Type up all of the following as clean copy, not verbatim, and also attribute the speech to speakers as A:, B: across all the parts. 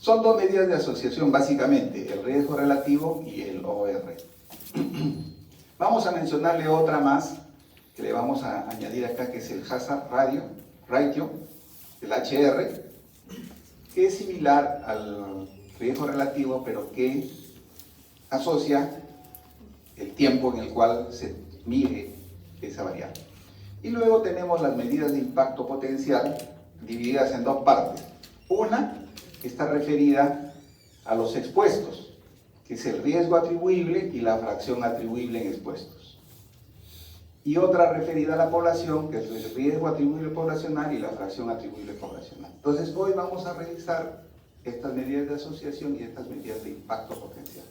A: Son dos medidas de asociación, básicamente, el riesgo relativo y el OR. Vamos a mencionarle otra más, que le vamos a añadir acá, que es el hazard ratio, el HR, que es similar al riesgo relativo, pero que asocia el tiempo en el cual se mide esa variable. Y luego tenemos las medidas de impacto potencial divididas en dos partes. Una que está referida a los expuestos, que es el riesgo atribuible y la fracción atribuible en expuestos. Y otra referida a la población, que es el riesgo atribuible poblacional y la fracción atribuible poblacional. Entonces, hoy vamos a revisar estas medidas de asociación y estas medidas de impacto potencial.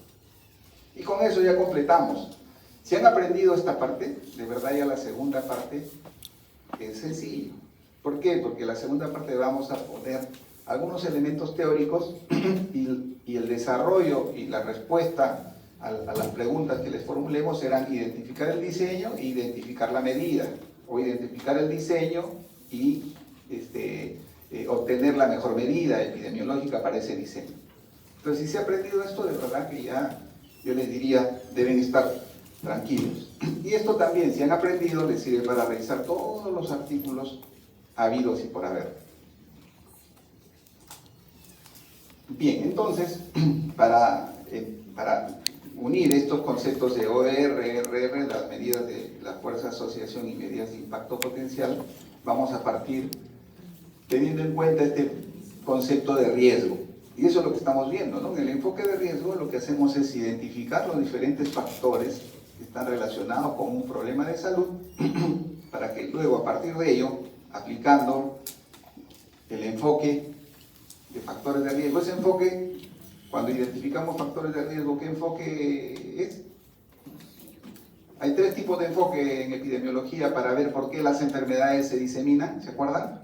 A: Y con eso ya completamos. Si han aprendido esta parte, de verdad ya la segunda parte es sencillo. ¿Por qué? Porque la segunda parte vamos a poner algunos elementos teóricos y el desarrollo y la respuesta a las preguntas que les formulemos serán identificar el diseño e identificar la medida, o identificar el diseño y obtener la mejor medida epidemiológica para ese diseño. Entonces, si se ha aprendido esto, de verdad que ya yo les diría, deben estar tranquilos. Y esto también, si han aprendido, les sirve para revisar todos los artículos habidos y por haber. Bien, entonces, para unir estos conceptos de OR, RR, las medidas de la fuerza de asociación y medidas de impacto potencial, vamos a partir teniendo en cuenta este concepto de riesgo. Y eso es lo que estamos viendo, ¿no? En el enfoque de riesgo lo que hacemos es identificar los diferentes factores que están relacionados con un problema de salud para que luego, a partir de ello, aplicando el enfoque de factores de riesgo, ese enfoque, cuando identificamos factores de riesgo, ¿qué enfoque es? Hay tres tipos de enfoque en epidemiología para ver por qué las enfermedades se diseminan, ¿se acuerdan?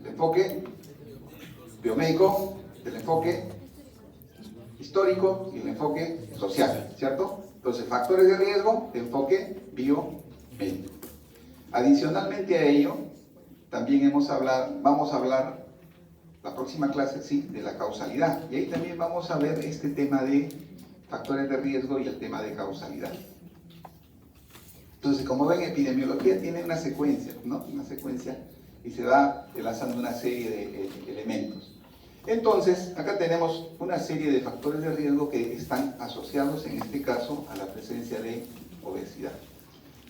A: El enfoque biomédico, el enfoque histórico y el enfoque social, ¿cierto? Entonces, factores de riesgo, enfoque biomédico. Adicionalmente a ello, también vamos a hablar la próxima clase, sí, de la causalidad. Y ahí también vamos a ver este tema de factores de riesgo y el tema de causalidad. Entonces, como ven, epidemiología tiene una secuencia, ¿no? Una secuencia y se va enlazando una serie de elementos. Entonces, acá tenemos una serie de factores de riesgo que están asociados, en este caso, a la presencia de obesidad.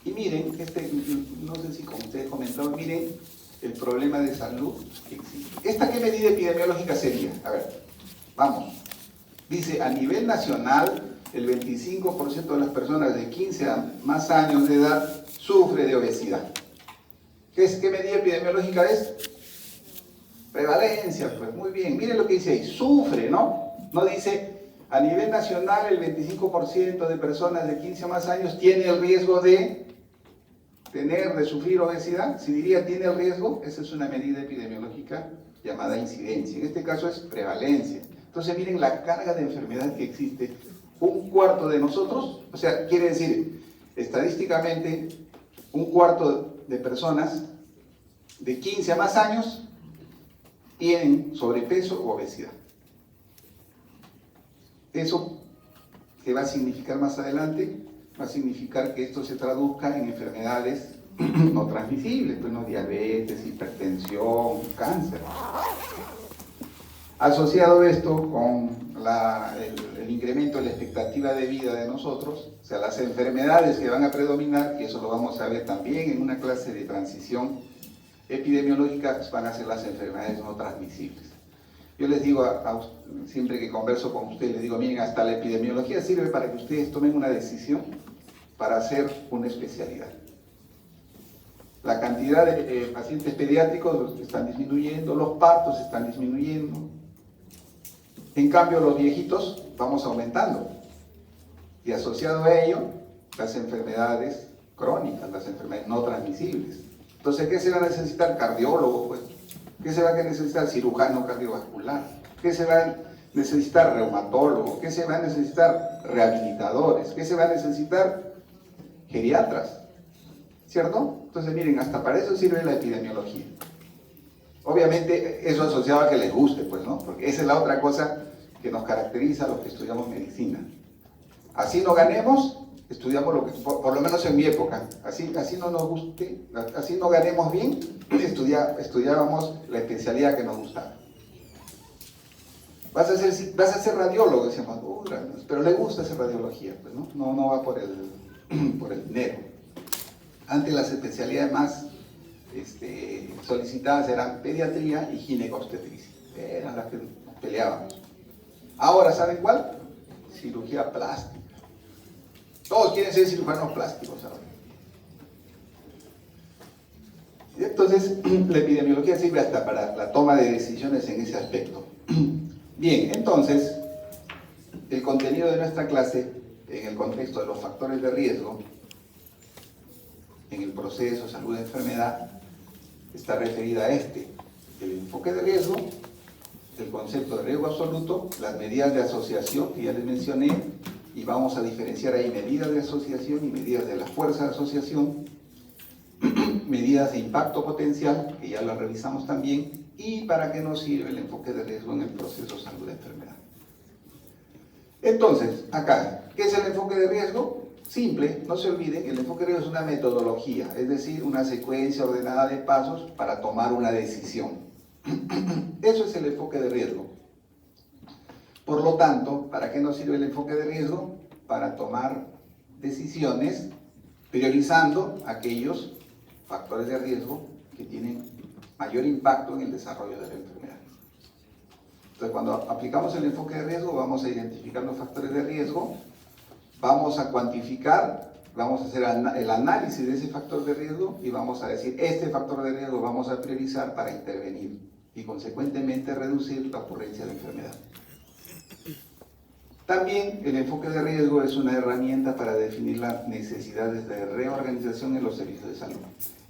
A: Y miren, no sé si como ustedes comentaron, miren el problema de salud que existe. ¿Esta qué medida epidemiológica sería? A ver, vamos. Dice, a nivel nacional, el 25% de las personas de 15 a más años de edad sufre de obesidad. ¿Qué medida epidemiológica es? Prevalencia, pues muy bien. Miren lo que dice ahí, sufre, ¿no? No dice, a nivel nacional el 25% de personas de 15 a más años tiene el riesgo de sufrir obesidad. Si diría tiene el riesgo, esa es una medida epidemiológica llamada incidencia. En este caso es prevalencia. Entonces miren la carga de enfermedad que existe. Un cuarto de nosotros, o sea, quiere decir, estadísticamente, un cuarto de personas de 15 a más años tienen sobrepeso o obesidad. ¿Eso qué va a significar más adelante? Va a significar que esto se traduzca en enfermedades no transmisibles, pues no, diabetes, hipertensión, cáncer. Asociado esto con el incremento de la expectativa de vida de nosotros, o sea, las enfermedades que van a predominar, y eso lo vamos a ver también en una clase de transición epidemiológica, van a ser las enfermedades no transmisibles. Yo les digo, siempre que converso con ustedes, les digo, miren, hasta la epidemiología sirve para que ustedes tomen una decisión para hacer una especialidad. La cantidad de pacientes pediátricos están disminuyendo, los partos están disminuyendo. En cambio, los viejitos vamos aumentando. Y asociado a ello, las enfermedades crónicas, las enfermedades no transmisibles. Entonces, ¿qué se va a necesitar? Cardiólogo, pues. ¿Qué se va a necesitar? Cirujano cardiovascular. ¿Qué se va a necesitar? Reumatólogo. ¿Qué se va a necesitar? Rehabilitadores. ¿Qué se va a necesitar? Geriatras. ¿Cierto? Entonces, miren, hasta para eso sirve la epidemiología. Obviamente eso asociado a que les guste, pues, ¿no? Porque esa es la otra cosa que nos caracteriza a los que estudiamos medicina. Así no ganemos, estudiamos lo que, por lo menos en mi época, así no nos guste, así no ganemos bien, estudiábamos la especialidad que nos gustaba. Vas a ser radiólogo, decíamos, pero le gusta hacer radiología, pues, ¿no? No va por el dinero. Antes las especialidades más solicitadas eran pediatría y ginecobstetricia, eran las que peleábamos. Ahora, ¿saben cuál? Cirugía plástica. Todos quieren ser cirujanos plásticos ahora. Y entonces, la epidemiología sirve hasta para la toma de decisiones en ese aspecto. Bien, entonces, el contenido de nuestra clase, en el contexto de los factores de riesgo, en el proceso salud-enfermedad, está referida a el enfoque de riesgo, el concepto de riesgo absoluto, las medidas de asociación que ya les mencioné, y vamos a diferenciar ahí medidas de asociación y medidas de la fuerza de asociación, medidas de impacto potencial, que ya las revisamos también, y para qué nos sirve el enfoque de riesgo en el proceso salud-enfermedad. Entonces, acá, ¿qué es el enfoque de riesgo? Simple, no se olviden que el enfoque de riesgo es una metodología, es decir, una secuencia ordenada de pasos para tomar una decisión. Eso es el enfoque de riesgo. Por lo tanto, ¿para qué nos sirve el enfoque de riesgo? Para tomar decisiones priorizando aquellos factores de riesgo que tienen mayor impacto en el desarrollo de la enfermedad. Entonces, cuando aplicamos el enfoque de riesgo, vamos a identificar los factores de riesgo, vamos a cuantificar, vamos a hacer el análisis de ese factor de riesgo y vamos a decir, este factor de riesgo vamos a priorizar para intervenir y consecuentemente reducir la ocurrencia de enfermedad. También el enfoque de riesgo es una herramienta para definir las necesidades de reorganización en los servicios de salud.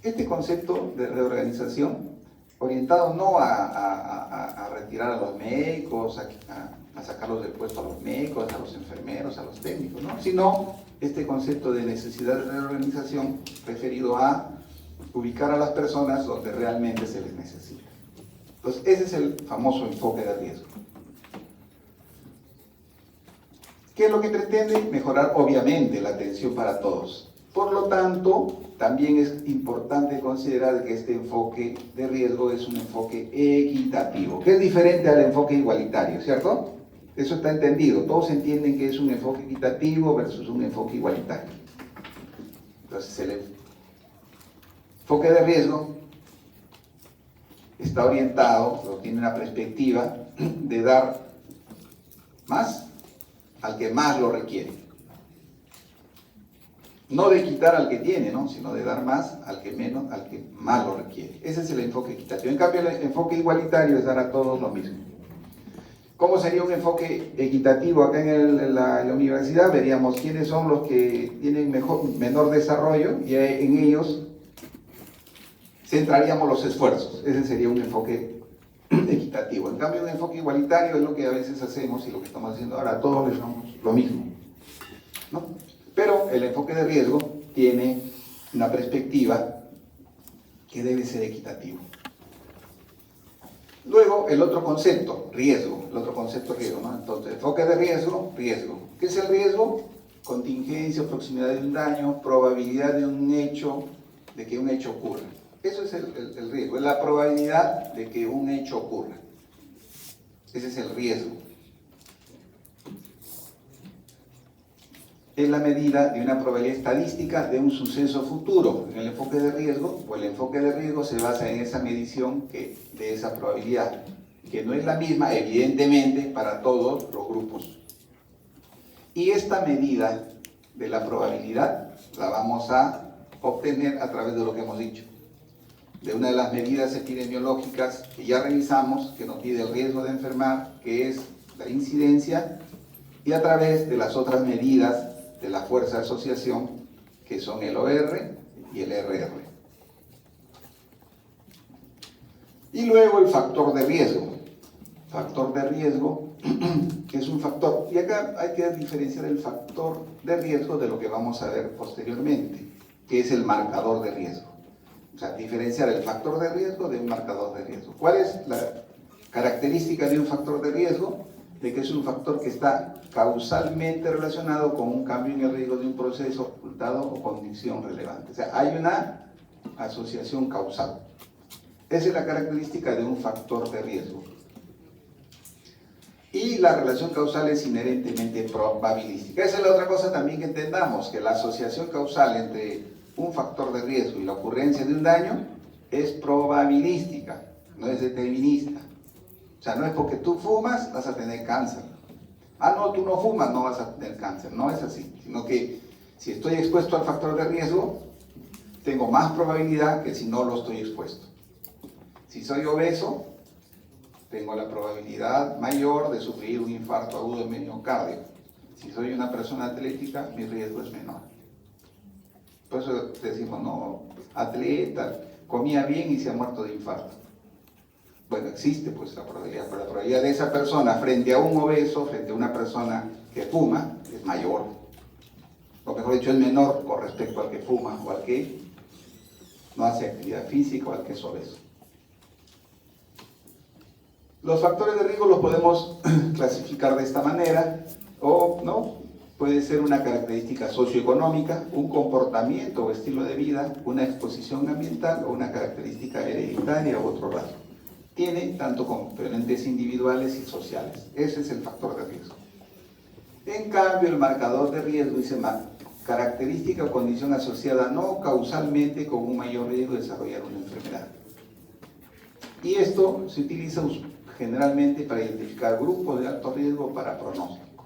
A: Este concepto de reorganización, orientado no a retirar a los médicos, a sacarlos del puesto a los médicos, a los enfermeros, a los técnicos, ¿no? Sino este concepto de necesidad de reorganización referido a ubicar a las personas donde realmente se les necesita. Entonces, ese es el famoso enfoque de riesgo. ¿Qué es lo que pretende? Mejorar, obviamente, la atención para todos. Por lo tanto, también es importante considerar que este enfoque de riesgo es un enfoque equitativo, que es diferente al enfoque igualitario, ¿cierto? Eso está entendido. Todos entienden que es un enfoque equitativo versus un enfoque igualitario. Entonces, el enfoque de riesgo está orientado, o tiene una perspectiva de dar más al que más lo requiere. No de quitar al que tiene, ¿no? Sino de dar más al que menos, al que más lo requiere. Ese es el enfoque equitativo. En cambio, el enfoque igualitario es dar a todos lo mismo. ¿Cómo sería un enfoque equitativo acá en la universidad? Veríamos quiénes son los que tienen menor desarrollo y en ellos centraríamos los esfuerzos. Ese sería un enfoque equitativo. En cambio, un enfoque igualitario es lo que a veces hacemos y lo que estamos haciendo ahora, a todos les damos lo mismo, ¿no? Pero el enfoque de riesgo tiene una perspectiva que debe ser equitativo. Luego, el otro concepto, riesgo, ¿no? Entonces, enfoque de riesgo, riesgo. ¿Qué es el riesgo? Contingencia, proximidad de un daño, probabilidad de que un hecho ocurra. Eso es el riesgo, es la probabilidad de que un hecho ocurra. Ese es el riesgo. Es la medida de una probabilidad estadística de un suceso futuro. En el enfoque de riesgo, o el enfoque de riesgo se basa en esa medición de esa probabilidad, que no es la misma, evidentemente, para todos los grupos. Y esta medida de la probabilidad la vamos a obtener a través de lo que hemos dicho, de una de las medidas epidemiológicas que ya revisamos, que nos mide el riesgo de enfermar, que es la incidencia, y a través de las otras medidas de la fuerza de asociación, que son el OR y el RR. Y luego el factor de riesgo. Factor de riesgo, que es un factor, y acá hay que diferenciar el factor de riesgo de lo que vamos a ver posteriormente, que es el marcador de riesgo. sea, diferenciar el factor de riesgo de un marcador de riesgo. ¿Cuál es la característica de un factor de riesgo? De que es un factor que está causalmente relacionado con un cambio en el riesgo de un proceso, resultado o condición relevante. O sea, hay una asociación causal. Esa es la característica de un factor de riesgo. Y la relación causal es inherentemente probabilística. Esa es la otra cosa también que entendamos, que la asociación causal entre un factor de riesgo y la ocurrencia de un daño es probabilística, no es determinista. O sea, no es porque tú fumas, vas a tener cáncer. Ah, no, tú no fumas, no vas a tener cáncer. No es así, sino que si estoy expuesto al factor de riesgo, tengo más probabilidad que si no lo estoy expuesto. Si soy obeso, tengo la probabilidad mayor de sufrir un infarto agudo de miocardio. Si soy una persona atlética, mi riesgo es menor. Por eso decimos, no, atleta, comía bien y se ha muerto de infarto. Bueno, existe pues la probabilidad, pero la probabilidad de esa persona frente a un obeso, frente a una persona que fuma, es mayor. O mejor dicho, es menor con respecto al que fuma o al que no hace actividad física o al que es obeso. Los factores de riesgo los podemos clasificar de esta manera, o no, puede ser una característica socioeconómica, un comportamiento o estilo de vida, una exposición ambiental o una característica hereditaria u otro rasgo. Tiene tanto componentes individuales y sociales. Ese es el factor de riesgo. En cambio, el marcador de riesgo dice característica o condición asociada no causalmente con un mayor riesgo de desarrollar una enfermedad. Y esto se utiliza generalmente para identificar grupos de alto riesgo para pronóstico.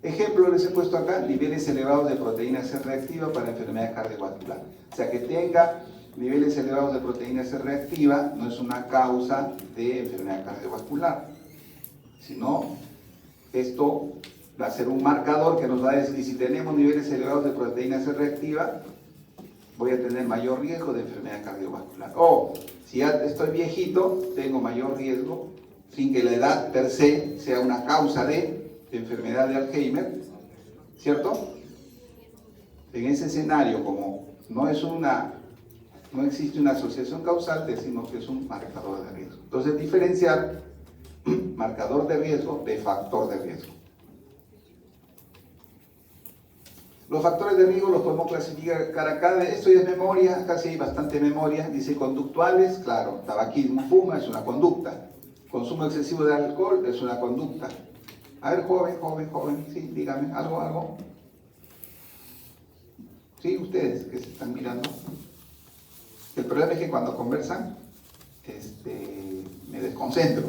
A: Ejemplo, les he puesto acá, niveles elevados de proteína C reactiva para enfermedad cardiovascular. O sea, que tenga niveles elevados de proteína C reactiva no es una causa de enfermedad cardiovascular, sino esto va a ser un marcador que nos va a decir, si tenemos niveles elevados de proteína C reactiva, voy a tener mayor riesgo de enfermedad cardiovascular. O, si ya estoy viejito, tengo mayor riesgo, sin que la edad per se sea una causa de enfermedad de Alzheimer, ¿cierto? En ese escenario, como no existe una asociación causal, decimos que es un marcador de riesgo. Entonces, diferenciar marcador de riesgo de factor de riesgo. Los factores de riesgo los podemos clasificar acá. Esto ya es memoria, casi hay bastante memoria. Dice conductuales, claro, tabaquismo, fuma, es una conducta. Consumo excesivo de alcohol es una conducta. A ver, joven, sí, dígame, algo. Sí, ustedes que se están mirando. El problema es que cuando conversan, me desconcentro.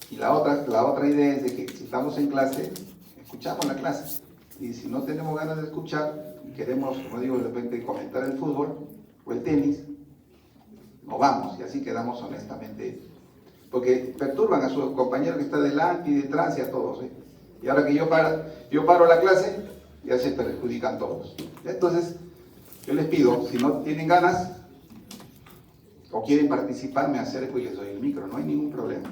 A: Y la otra idea es de que si estamos en clase, escuchamos la clase. Y si no tenemos ganas de escuchar y queremos, como digo, de repente comentar el fútbol o el tenis, no vamos, y así quedamos honestamente. Porque perturban a su compañero que está delante y detrás y a todos. Y ahora que yo paro la clase, ya se perjudican todos. Entonces, yo les pido, si no tienen ganas o quieren participar, me acerco y les doy el micro, no hay ningún problema.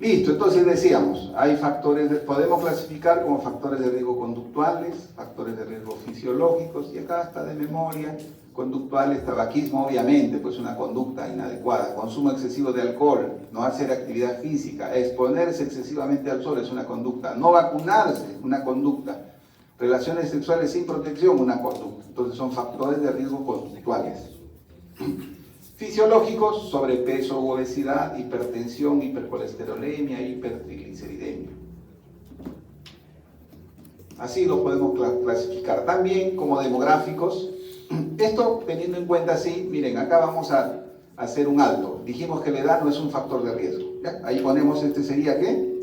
A: Listo, entonces decíamos, hay factores, podemos clasificar como factores de riesgo conductuales, factores de riesgo fisiológicos, y acá está de memoria, conductuales, tabaquismo, obviamente, pues una conducta inadecuada, consumo excesivo de alcohol, no hacer actividad física, exponerse excesivamente al sol es una conducta, no vacunarse, una conducta, relaciones sexuales sin protección, una conducta. Entonces son factores de riesgo conductuales. Fisiológicos, sobrepeso u obesidad, hipertensión, hipercolesterolemia, hipertrigliceridemia. Así lo podemos clasificar. También como demográficos. Esto teniendo en cuenta así, miren, acá vamos a hacer un alto. Dijimos que la edad no es un factor de riesgo. ¿Ya? Ahí ponemos, sería ¿qué?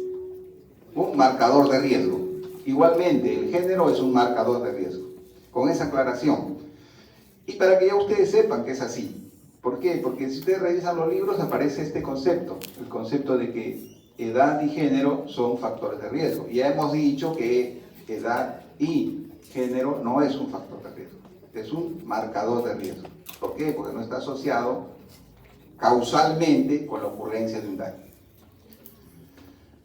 A: Un marcador de riesgo. Igualmente, el género es un marcador de riesgo. Con esa aclaración. Y para que ya ustedes sepan que es así. ¿Por qué? Porque si ustedes revisan los libros aparece este concepto, el concepto de que edad y género son factores de riesgo. Y ya hemos dicho que edad y género no es un factor de riesgo, es un marcador de riesgo. ¿Por qué? Porque no está asociado causalmente con la ocurrencia de un daño.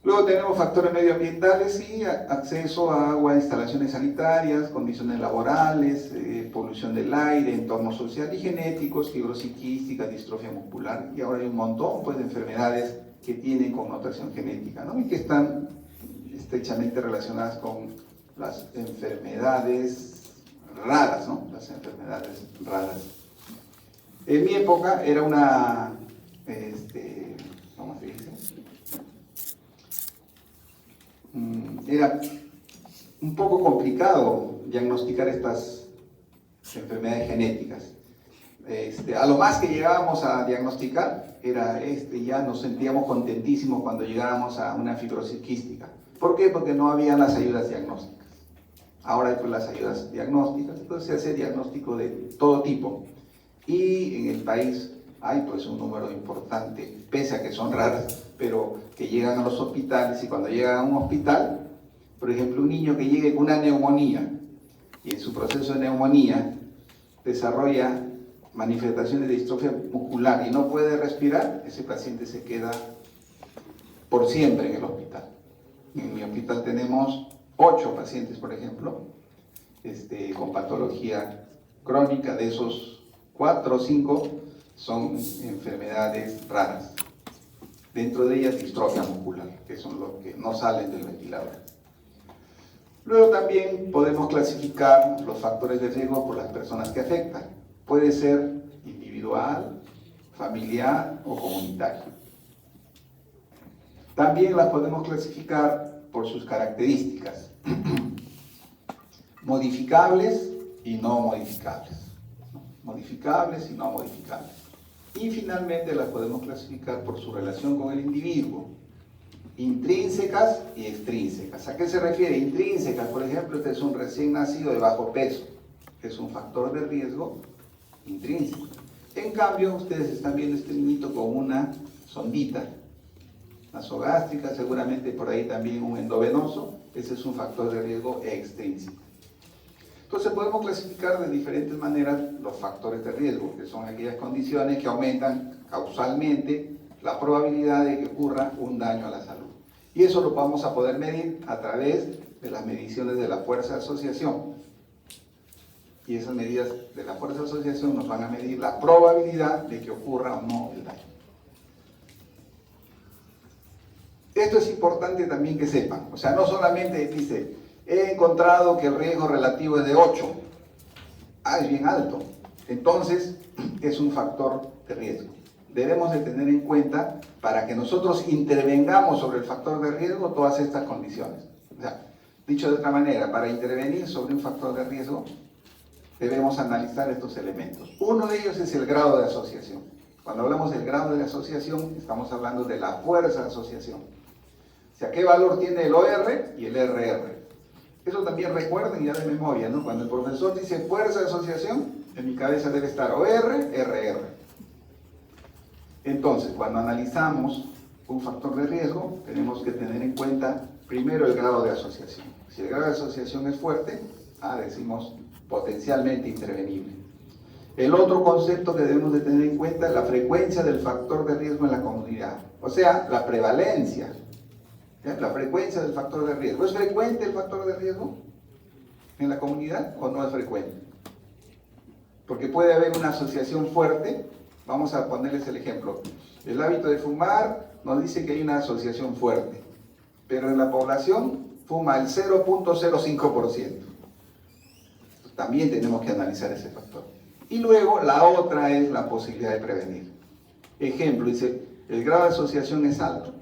A: Luego tenemos factores medioambientales y acceso a agua, instalaciones sanitarias, condiciones laborales, polución del aire, entorno social y genéticos, fibrosis quística, distrofia muscular, y ahora hay un montón pues, de enfermedades que tienen connotación genética, ¿no? Y que están estrechamente relacionadas con las enfermedades raras, ¿no? Las enfermedades raras. En mi época era una, ¿cómo se dice? Era un poco complicado diagnosticar estas enfermedades genéticas. A lo más que llegábamos a diagnosticar era ya nos sentíamos contentísimos cuando llegábamos a una fibrosis quística. ¿Por qué? Porque no había las ayudas diagnósticas. Ahora hay pues las ayudas diagnósticas, entonces se hace diagnóstico de todo tipo. Y en el país hay pues un número importante, pese a que son raras, pero que llegan a los hospitales, y cuando llegan a un hospital, por ejemplo, un niño que llegue con una neumonía, y en su proceso de neumonía desarrolla manifestaciones de distrofia muscular y no puede respirar, ese paciente se queda por siempre en el hospital. En mi hospital tenemos 8 pacientes, por ejemplo, con patología crónica. De esos 4 o 5 son enfermedades raras. Dentro de ellas distrofia muscular, que son los que no salen del ventilador. Luego también podemos clasificar los factores de riesgo por las personas que afectan. Puede ser individual, familiar o comunitario. También las podemos clasificar por sus características, modificables y no modificables. Modificables y no modificables. Y finalmente las podemos clasificar por su relación con el individuo, intrínsecas y extrínsecas. ¿A qué se refiere? Intrínsecas, por ejemplo, este es un recién nacido de bajo peso, que es un factor de riesgo intrínseco. En cambio, ustedes están viendo este niñito con una sondita nasogástrica, seguramente por ahí también un endovenoso, ese es un factor de riesgo extrínseco. Entonces podemos clasificar de diferentes maneras los factores de riesgo, que son aquellas condiciones que aumentan causalmente la probabilidad de que ocurra un daño a la salud. Y eso lo vamos a poder medir a través de las mediciones de la fuerza de asociación. Y esas medidas de la fuerza de asociación nos van a medir la probabilidad de que ocurra o no el daño. Esto es importante también que sepan. O sea, no solamente dice, he encontrado que el riesgo relativo es de 8. Es bien alto. Entonces, es un factor de riesgo. Debemos de tener en cuenta, para que nosotros intervengamos sobre el factor de riesgo, todas estas condiciones. O sea, dicho de otra manera, para intervenir sobre un factor de riesgo, debemos analizar estos elementos. Uno de ellos es el grado de asociación. Cuando hablamos del grado de asociación, estamos hablando de la fuerza de asociación. O sea, ¿qué valor tiene el OR y el RR? Eso también recuerden ya de memoria, ¿no? Cuando el profesor dice fuerza de asociación, en mi cabeza debe estar OR, RR. Entonces, cuando analizamos un factor de riesgo, tenemos que tener en cuenta primero el grado de asociación. Si el grado de asociación es fuerte, decimos potencialmente intervenible. El otro concepto que debemos de tener en cuenta es la frecuencia del factor de riesgo en la comunidad. O sea, la prevalencia. La frecuencia del factor de riesgo. ¿Es frecuente el factor de riesgo en la comunidad o no es frecuente? Porque puede haber una asociación fuerte. Vamos a ponerles el ejemplo. El hábito de fumar nos dice que hay una asociación fuerte, pero en la población fuma el 0.05%. También tenemos que analizar ese factor. Y luego la otra es la posibilidad de prevenir. Ejemplo, dice, el grado de asociación es alto.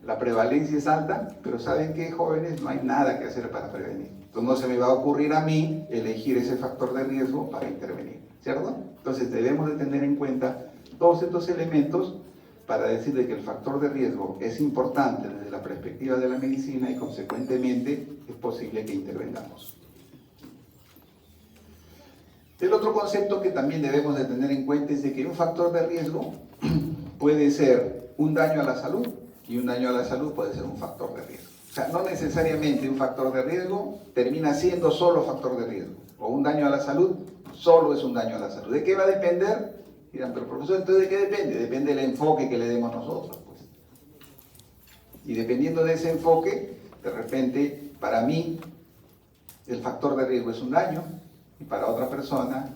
A: La prevalencia es alta, pero ¿saben qué, jóvenes? No hay nada que hacer para prevenir. Entonces no se me va a ocurrir a mí elegir ese factor de riesgo para intervenir, ¿cierto? Entonces debemos de tener en cuenta todos estos elementos para decir de que el factor de riesgo es importante desde la perspectiva de la medicina y consecuentemente es posible que intervengamos. El otro concepto que también debemos de tener en cuenta es de que un factor de riesgo puede ser un daño a la salud, y un daño a la salud puede ser un factor de riesgo. O sea, no necesariamente un factor de riesgo termina siendo solo factor de riesgo, o un daño a la salud solo es un daño a la salud. ¿De qué va a depender? Dirán, pero profesor, ¿entonces de qué depende? Depende del enfoque que le demos nosotros, pues. Y dependiendo de ese enfoque, de repente, para mí, el factor de riesgo es un daño, y para otra persona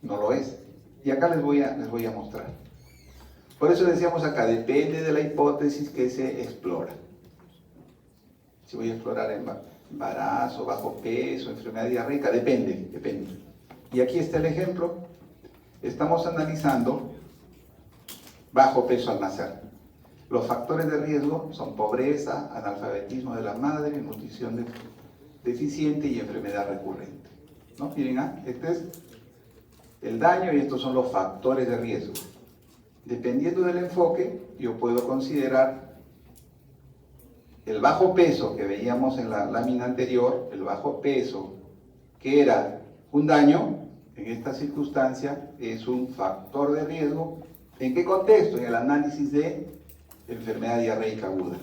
A: no lo es. Y acá les voy a mostrar. Por eso decíamos acá, depende de la hipótesis que se explora. Si voy a explorar embarazo, bajo peso, enfermedad diarreica, depende. Y aquí está el ejemplo. Estamos analizando bajo peso al nacer. Los factores de riesgo son pobreza, analfabetismo de la madre, nutrición deficiente y enfermedad recurrente. ¿No? Miren, este es el daño y estos son los factores de riesgo. Dependiendo del enfoque, yo puedo considerar el bajo peso que veíamos en la lámina anterior, el bajo peso que era un daño, en esta circunstancia es un factor de riesgo. ¿En qué contexto? En el análisis de enfermedad diarreica aguda.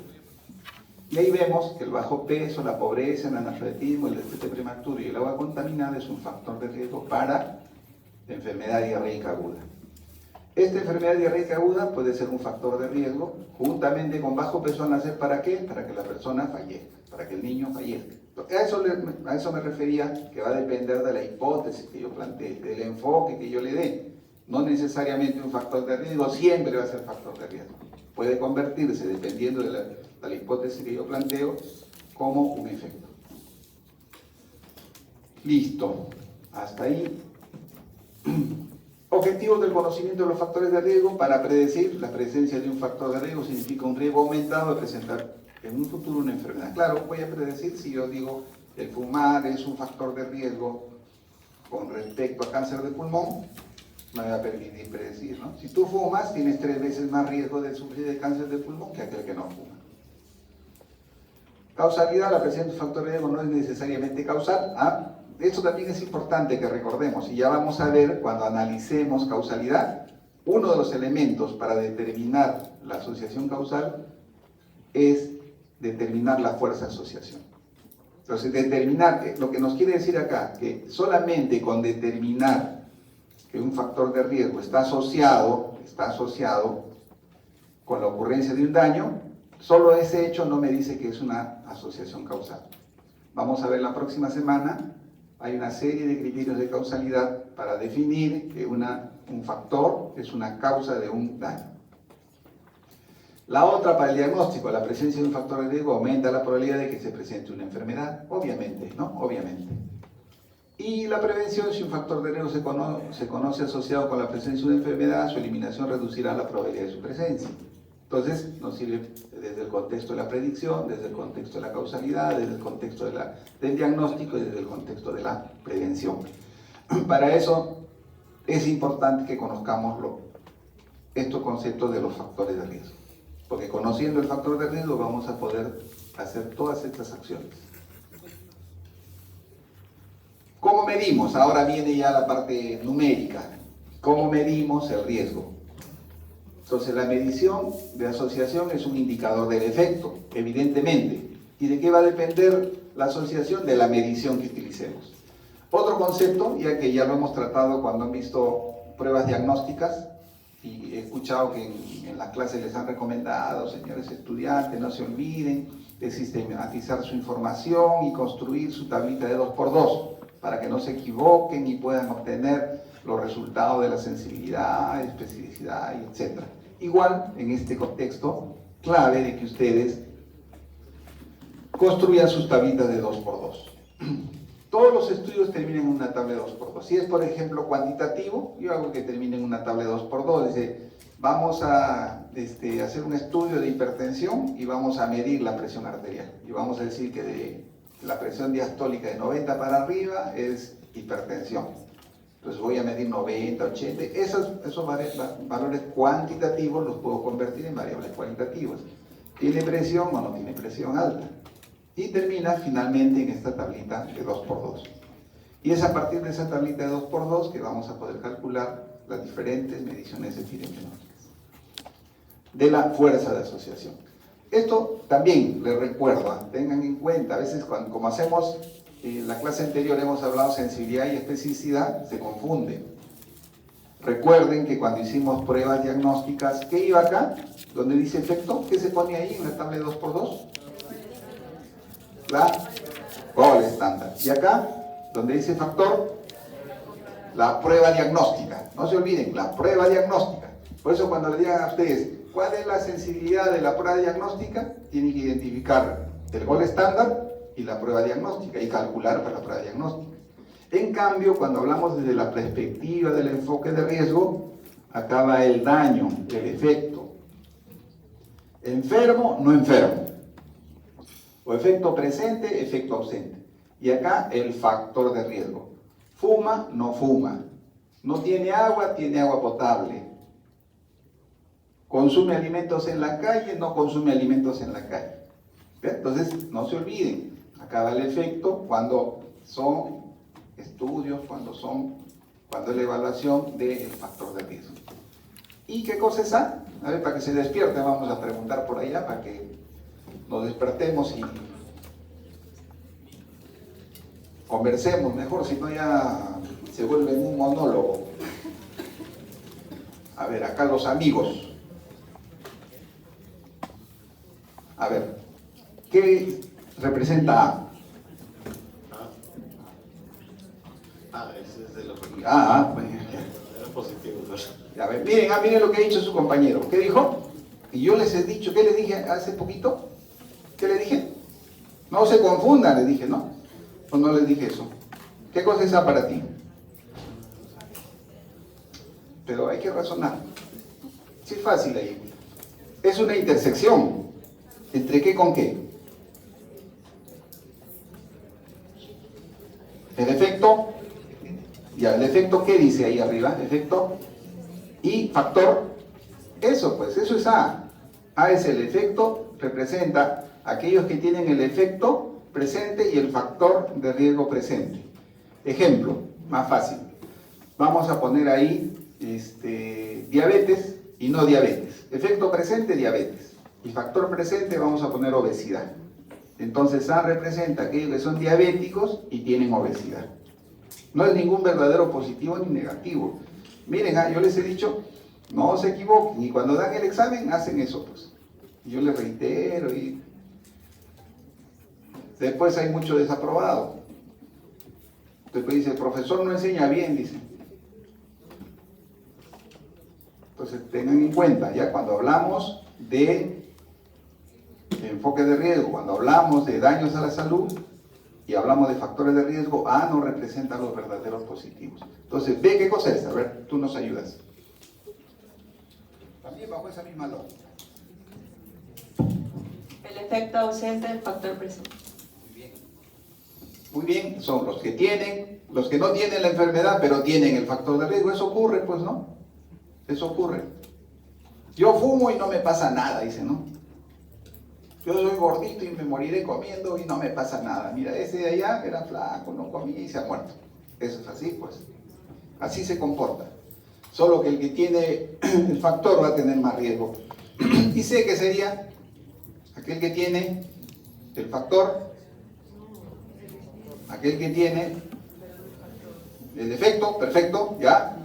A: Y ahí vemos que el bajo peso, la pobreza, el analfabetismo, el destete prematuro y el agua contaminada es un factor de riesgo para enfermedad diarreica aguda. Esta enfermedad diarreica aguda puede ser un factor de riesgo juntamente con bajo peso al nacer. ¿Para qué? Para que la persona fallezca, para que el niño fallezca. A eso me refería, que va a depender de la hipótesis que yo plantee, del enfoque que yo le dé. No necesariamente un factor de riesgo siempre va a ser factor de riesgo. Puede convertirse, dependiendo de la hipótesis que yo planteo, como un efecto. Listo. Hasta ahí. Objetivos del conocimiento de los factores de riesgo. Para predecir la presencia de un factor de riesgo significa un riesgo aumentado de presentar en un futuro una enfermedad. Claro, voy a predecir si yo digo el fumar es un factor de riesgo con respecto a cáncer de pulmón, me va a permitir predecir, ¿no? Si tú fumas, tienes 3 veces más riesgo de sufrir de cáncer de pulmón que aquel que no fuma. Causalidad, la presencia de un factor de riesgo no es necesariamente causal. Esto también es importante que recordemos, y ya vamos a ver cuando analicemos causalidad, uno de los elementos para determinar la asociación causal es determinar la fuerza de asociación. Entonces, determinar, lo que nos quiere decir acá, que solamente con determinar que un factor de riesgo está asociado con la ocurrencia de un daño, solo ese hecho no me dice que es una asociación causal. Vamos a ver la próxima semana. Hay una serie de criterios de causalidad para definir que un factor es una causa de un daño. La otra, para el diagnóstico, la presencia de un factor de riesgo aumenta la probabilidad de que se presente una enfermedad, obviamente, ¿no? Obviamente. Y la prevención, si un factor de riesgo se conoce asociado con la presencia de una enfermedad, su eliminación reducirá la probabilidad de su presencia. Entonces, nos sirve desde el contexto de la predicción, desde el contexto de la causalidad, desde el contexto del diagnóstico y desde el contexto de la prevención. Para eso es importante que conozcamos estos conceptos de los factores de riesgo, porque conociendo el factor de riesgo vamos a poder hacer todas estas acciones. ¿Cómo medimos? Ahora viene ya la parte numérica. ¿Cómo medimos el riesgo? Entonces, la medición de asociación es un indicador del efecto, evidentemente. ¿Y de qué va a depender la asociación? De la medición que utilicemos. Otro concepto, ya que ya lo hemos tratado cuando han visto pruebas diagnósticas, y he escuchado que en las clases les han recomendado, señores estudiantes, no se olviden de sistematizar su información y construir su tablita de 2x2, para que no se equivoquen y puedan obtener los resultados de la sensibilidad, especificidad, etc. Igual, en este contexto, clave de que ustedes construyan sus tablitas de 2x2. Todos los estudios terminan en una tabla de 2x2. Si es, por ejemplo, cuantitativo, yo hago que termine en una tabla de 2x2. Dice, vamos a hacer un estudio de hipertensión y vamos a medir la presión arterial. Y vamos a decir que de la presión diastólica de 90 para arriba es hipertensión. Entonces voy a medir 90, 80. Esos valores cuantitativos los puedo convertir en variables cualitativas. ¿Tiene presión o no tiene presión alta? Y termina finalmente en esta tablita de 2x2. Y es a partir de esa tablita de 2x2 que vamos a poder calcular las diferentes mediciones epidemiológicas de la fuerza de asociación. Esto también les recuerdo, tengan en cuenta, a veces como hacemos, en la clase anterior hemos hablado de sensibilidad y especificidad, se confunden. Recuerden que cuando hicimos pruebas diagnósticas, ¿qué iba acá? Donde dice efecto, ¿qué se pone ahí en la tabla de 2×2? La gold estándar. Y acá, donde dice factor, la prueba diagnóstica. No se olviden, la prueba diagnóstica. Por eso cuando le digan a ustedes, ¿cuál es la sensibilidad de la prueba diagnóstica? Tienen que identificar el gold estándar y la prueba diagnóstica y calcular para la prueba diagnóstica. En cambio, cuando hablamos desde la perspectiva del enfoque de riesgo, acá va el daño, el efecto. Enfermo, no enfermo. O efecto presente, efecto ausente. Y acá el factor de riesgo. Fuma, no fuma. No tiene agua potable. Consume alimentos en la calle, no consume alimentos en la calle. ¿Ve? Entonces, no se olviden. Acá va el efecto cuando son estudios, cuando es la evaluación del factor de riesgo. ¿Y qué cosa es A? A ver, para que se despierte, vamos a preguntar por allá, para que nos despertemos y conversemos mejor, si no ya se vuelve un monólogo. A ver, acá los amigos. A ver, ¿qué representa A?
B: Ese es de lo que
A: Bueno,
B: era positivo.
A: a ver, miren lo que ha dicho su compañero. ¿Qué dijo? Y yo les he dicho, ¿qué le dije hace poquito? ¿Qué le dije? No se confundan, le dije, ¿no? ¿O no les dije eso? ¿Qué cosa es A para ti? Pero hay que razonar. Sí, es fácil ahí. Es una intersección. ¿Entre qué con qué? El efecto. Ya, el efecto, ¿qué dice ahí arriba? Efecto y factor. Eso, pues, eso es A. A es el efecto, representa aquellos que tienen el efecto presente y el factor de riesgo presente. Ejemplo, más fácil. Vamos a poner ahí diabetes y no diabetes. Efecto presente, diabetes. Y factor presente vamos a poner obesidad. Entonces A representa aquellos que son diabéticos y tienen obesidad. No es ningún verdadero positivo ni negativo. Miren, yo les he dicho, no se equivoquen. Y cuando dan el examen, hacen eso, pues. Y yo les reitero y después hay mucho desaprobado. Después dice, el profesor no enseña bien, dice. Entonces tengan en cuenta, ya cuando hablamos de enfoque de riesgo, cuando hablamos de daños a la salud y hablamos de factores de riesgo, A no representa los verdaderos positivos. Entonces, ¿ve qué cosa es? A ver, tú nos ayudas. También bajo esa misma lógica.
C: El efecto ausente del factor presente.
A: Muy bien, son los que no tienen la enfermedad, pero tienen el factor de riesgo. Eso ocurre, pues, ¿no? Eso ocurre. Yo fumo y no me pasa nada, dice, ¿no? Yo soy gordito y me moriré comiendo y no me pasa nada. Mira, ese de allá era flaco, no comía y se ha muerto. Eso es así, pues. Así se comporta. Solo que el que tiene el factor va a tener más riesgo. Y sé que sería aquel que tiene el factor, aquel que tiene el efecto, perfecto, ya,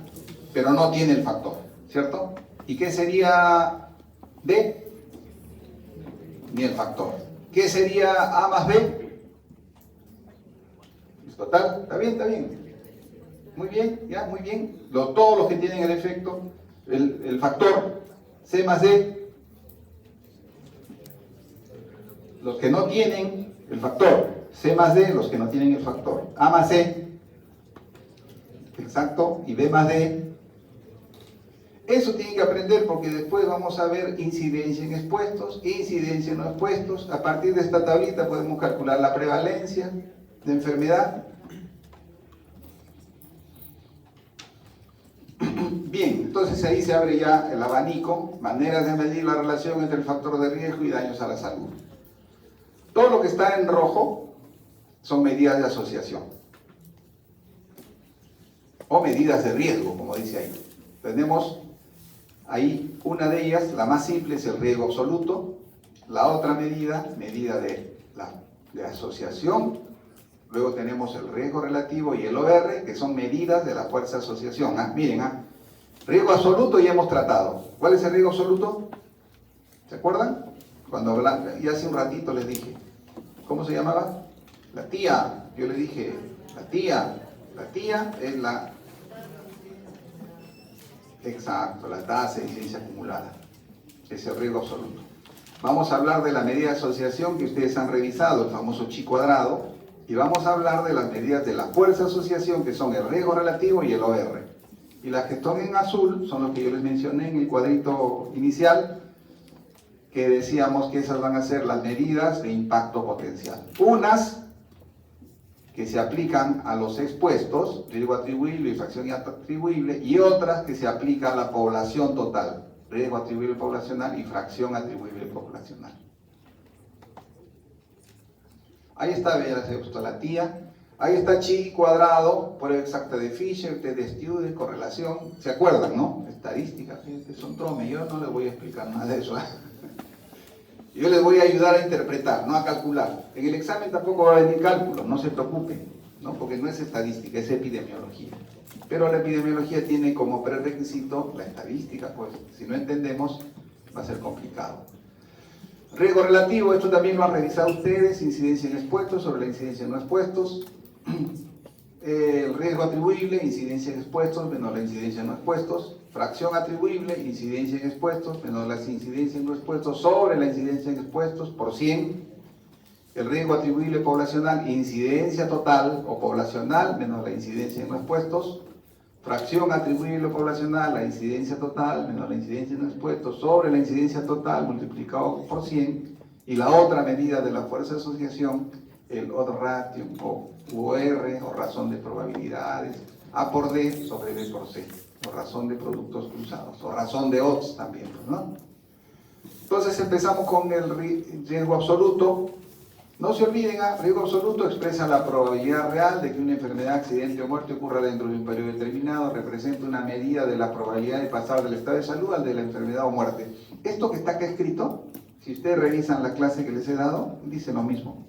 A: pero no tiene el factor, ¿cierto? ¿Y qué sería D? Ni el factor. ¿Qué sería A más B? ¿Es total? ¿Está bien? ¿Está bien? Muy bien, ya, muy bien. Todos los que tienen el efecto, el factor, C más D. Los que no tienen el factor, C más D, los que no tienen el factor. A más C, exacto, y B más D. Eso tienen que aprender porque después vamos a ver incidencia en expuestos, incidencia en no expuestos. A partir de esta tablita podemos calcular la prevalencia de enfermedad. Bien, entonces ahí se abre ya el abanico, maneras de medir la relación entre el factor de riesgo y daños a la salud. Todo lo que está en rojo son medidas de asociación o medidas de riesgo, como dice ahí. Tenemos ahí una de ellas, la más simple, es el riesgo absoluto. La otra medida de asociación. Luego tenemos el riesgo relativo y el OR, que son medidas de la fuerza de asociación. Miren, Riesgo absoluto ya hemos tratado. ¿Cuál es el riesgo absoluto? ¿Se acuerdan? Cuando hablan, y hace un ratito les dije, ¿cómo se llamaba? La tía. Yo le dije, la tía es la... Exacto, la tasa de incidencia acumulada. Es el riesgo absoluto. Vamos a hablar de la medida de asociación que ustedes han revisado, el famoso chi cuadrado, y vamos a hablar de las medidas de la fuerza de asociación, que son el riesgo relativo y el OR. Y las que están en azul son los que yo les mencioné en el cuadrito inicial, que decíamos que esas van a ser las medidas de impacto potencial. Unas que se aplican a los expuestos, riesgo atribuible y fracción atribuible, y otras que se aplican a la población total, riesgo atribuible poblacional y fracción atribuible poblacional. Ahí está, ya se puesto la tía. Ahí está chi cuadrado, prueba exacta de Fisher, test de Stewart, correlación. ¿Se acuerdan, no? Estadística, fíjense, son trome. Yo no les voy a explicar nada de eso. Yo les voy a ayudar a interpretar, no a calcular. En el examen tampoco va a venir cálculo, no se preocupen, ¿no? Porque no es estadística, es epidemiología. Pero la epidemiología tiene como prerequisito la estadística, pues si no entendemos va a ser complicado. Riesgo relativo, esto también lo han revisado ustedes, incidencia en expuestos sobre la incidencia en no expuestos. El riesgo atribuible, incidencia en expuestos menos la incidencia en no expuestos. Fracción atribuible, incidencia en expuestos menos la incidencia en no expuestos sobre la incidencia en expuestos por 100. El riesgo atribuible poblacional, incidencia total o poblacional menos la incidencia en no expuestos. Fracción atribuible poblacional, la incidencia total menos la incidencia en no expuestos sobre la incidencia total multiplicado por 100. Y la otra medida de la fuerza de asociación, el odds ratio o UR o razón de probabilidades, A por D sobre B por C, o razón de productos cruzados, o razón de odds también, ¿no? Entonces empezamos con el riesgo absoluto. No se olviden, riesgo absoluto expresa la probabilidad real de que una enfermedad, accidente o muerte ocurra dentro de un periodo determinado, representa una medida de la probabilidad de pasar del estado de salud al de la enfermedad o muerte. Esto que está acá escrito, si ustedes revisan la clase que les he dado, dice lo mismo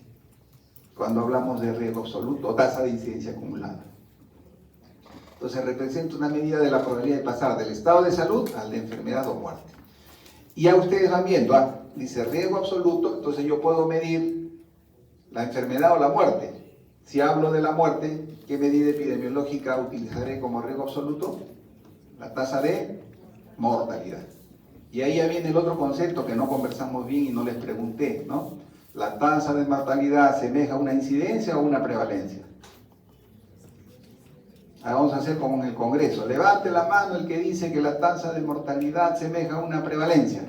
A: cuando hablamos de riesgo absoluto o tasa de incidencia acumulada. Entonces representa una medida de la probabilidad de pasar del estado de salud al de enfermedad o muerte. Y ya ustedes van viendo, dice riesgo absoluto, entonces yo puedo medir la enfermedad o la muerte. Si hablo de la muerte, ¿qué medida epidemiológica utilizaré como riesgo absoluto? La tasa de mortalidad. Y ahí ya viene el otro concepto que no conversamos bien y no les pregunté, ¿no? ¿La tasa de mortalidad asemeja a una incidencia o una prevalencia? Ahora vamos a hacer como en el Congreso. Levante la mano el que dice que la tasa de mortalidad asemeja a una prevalencia.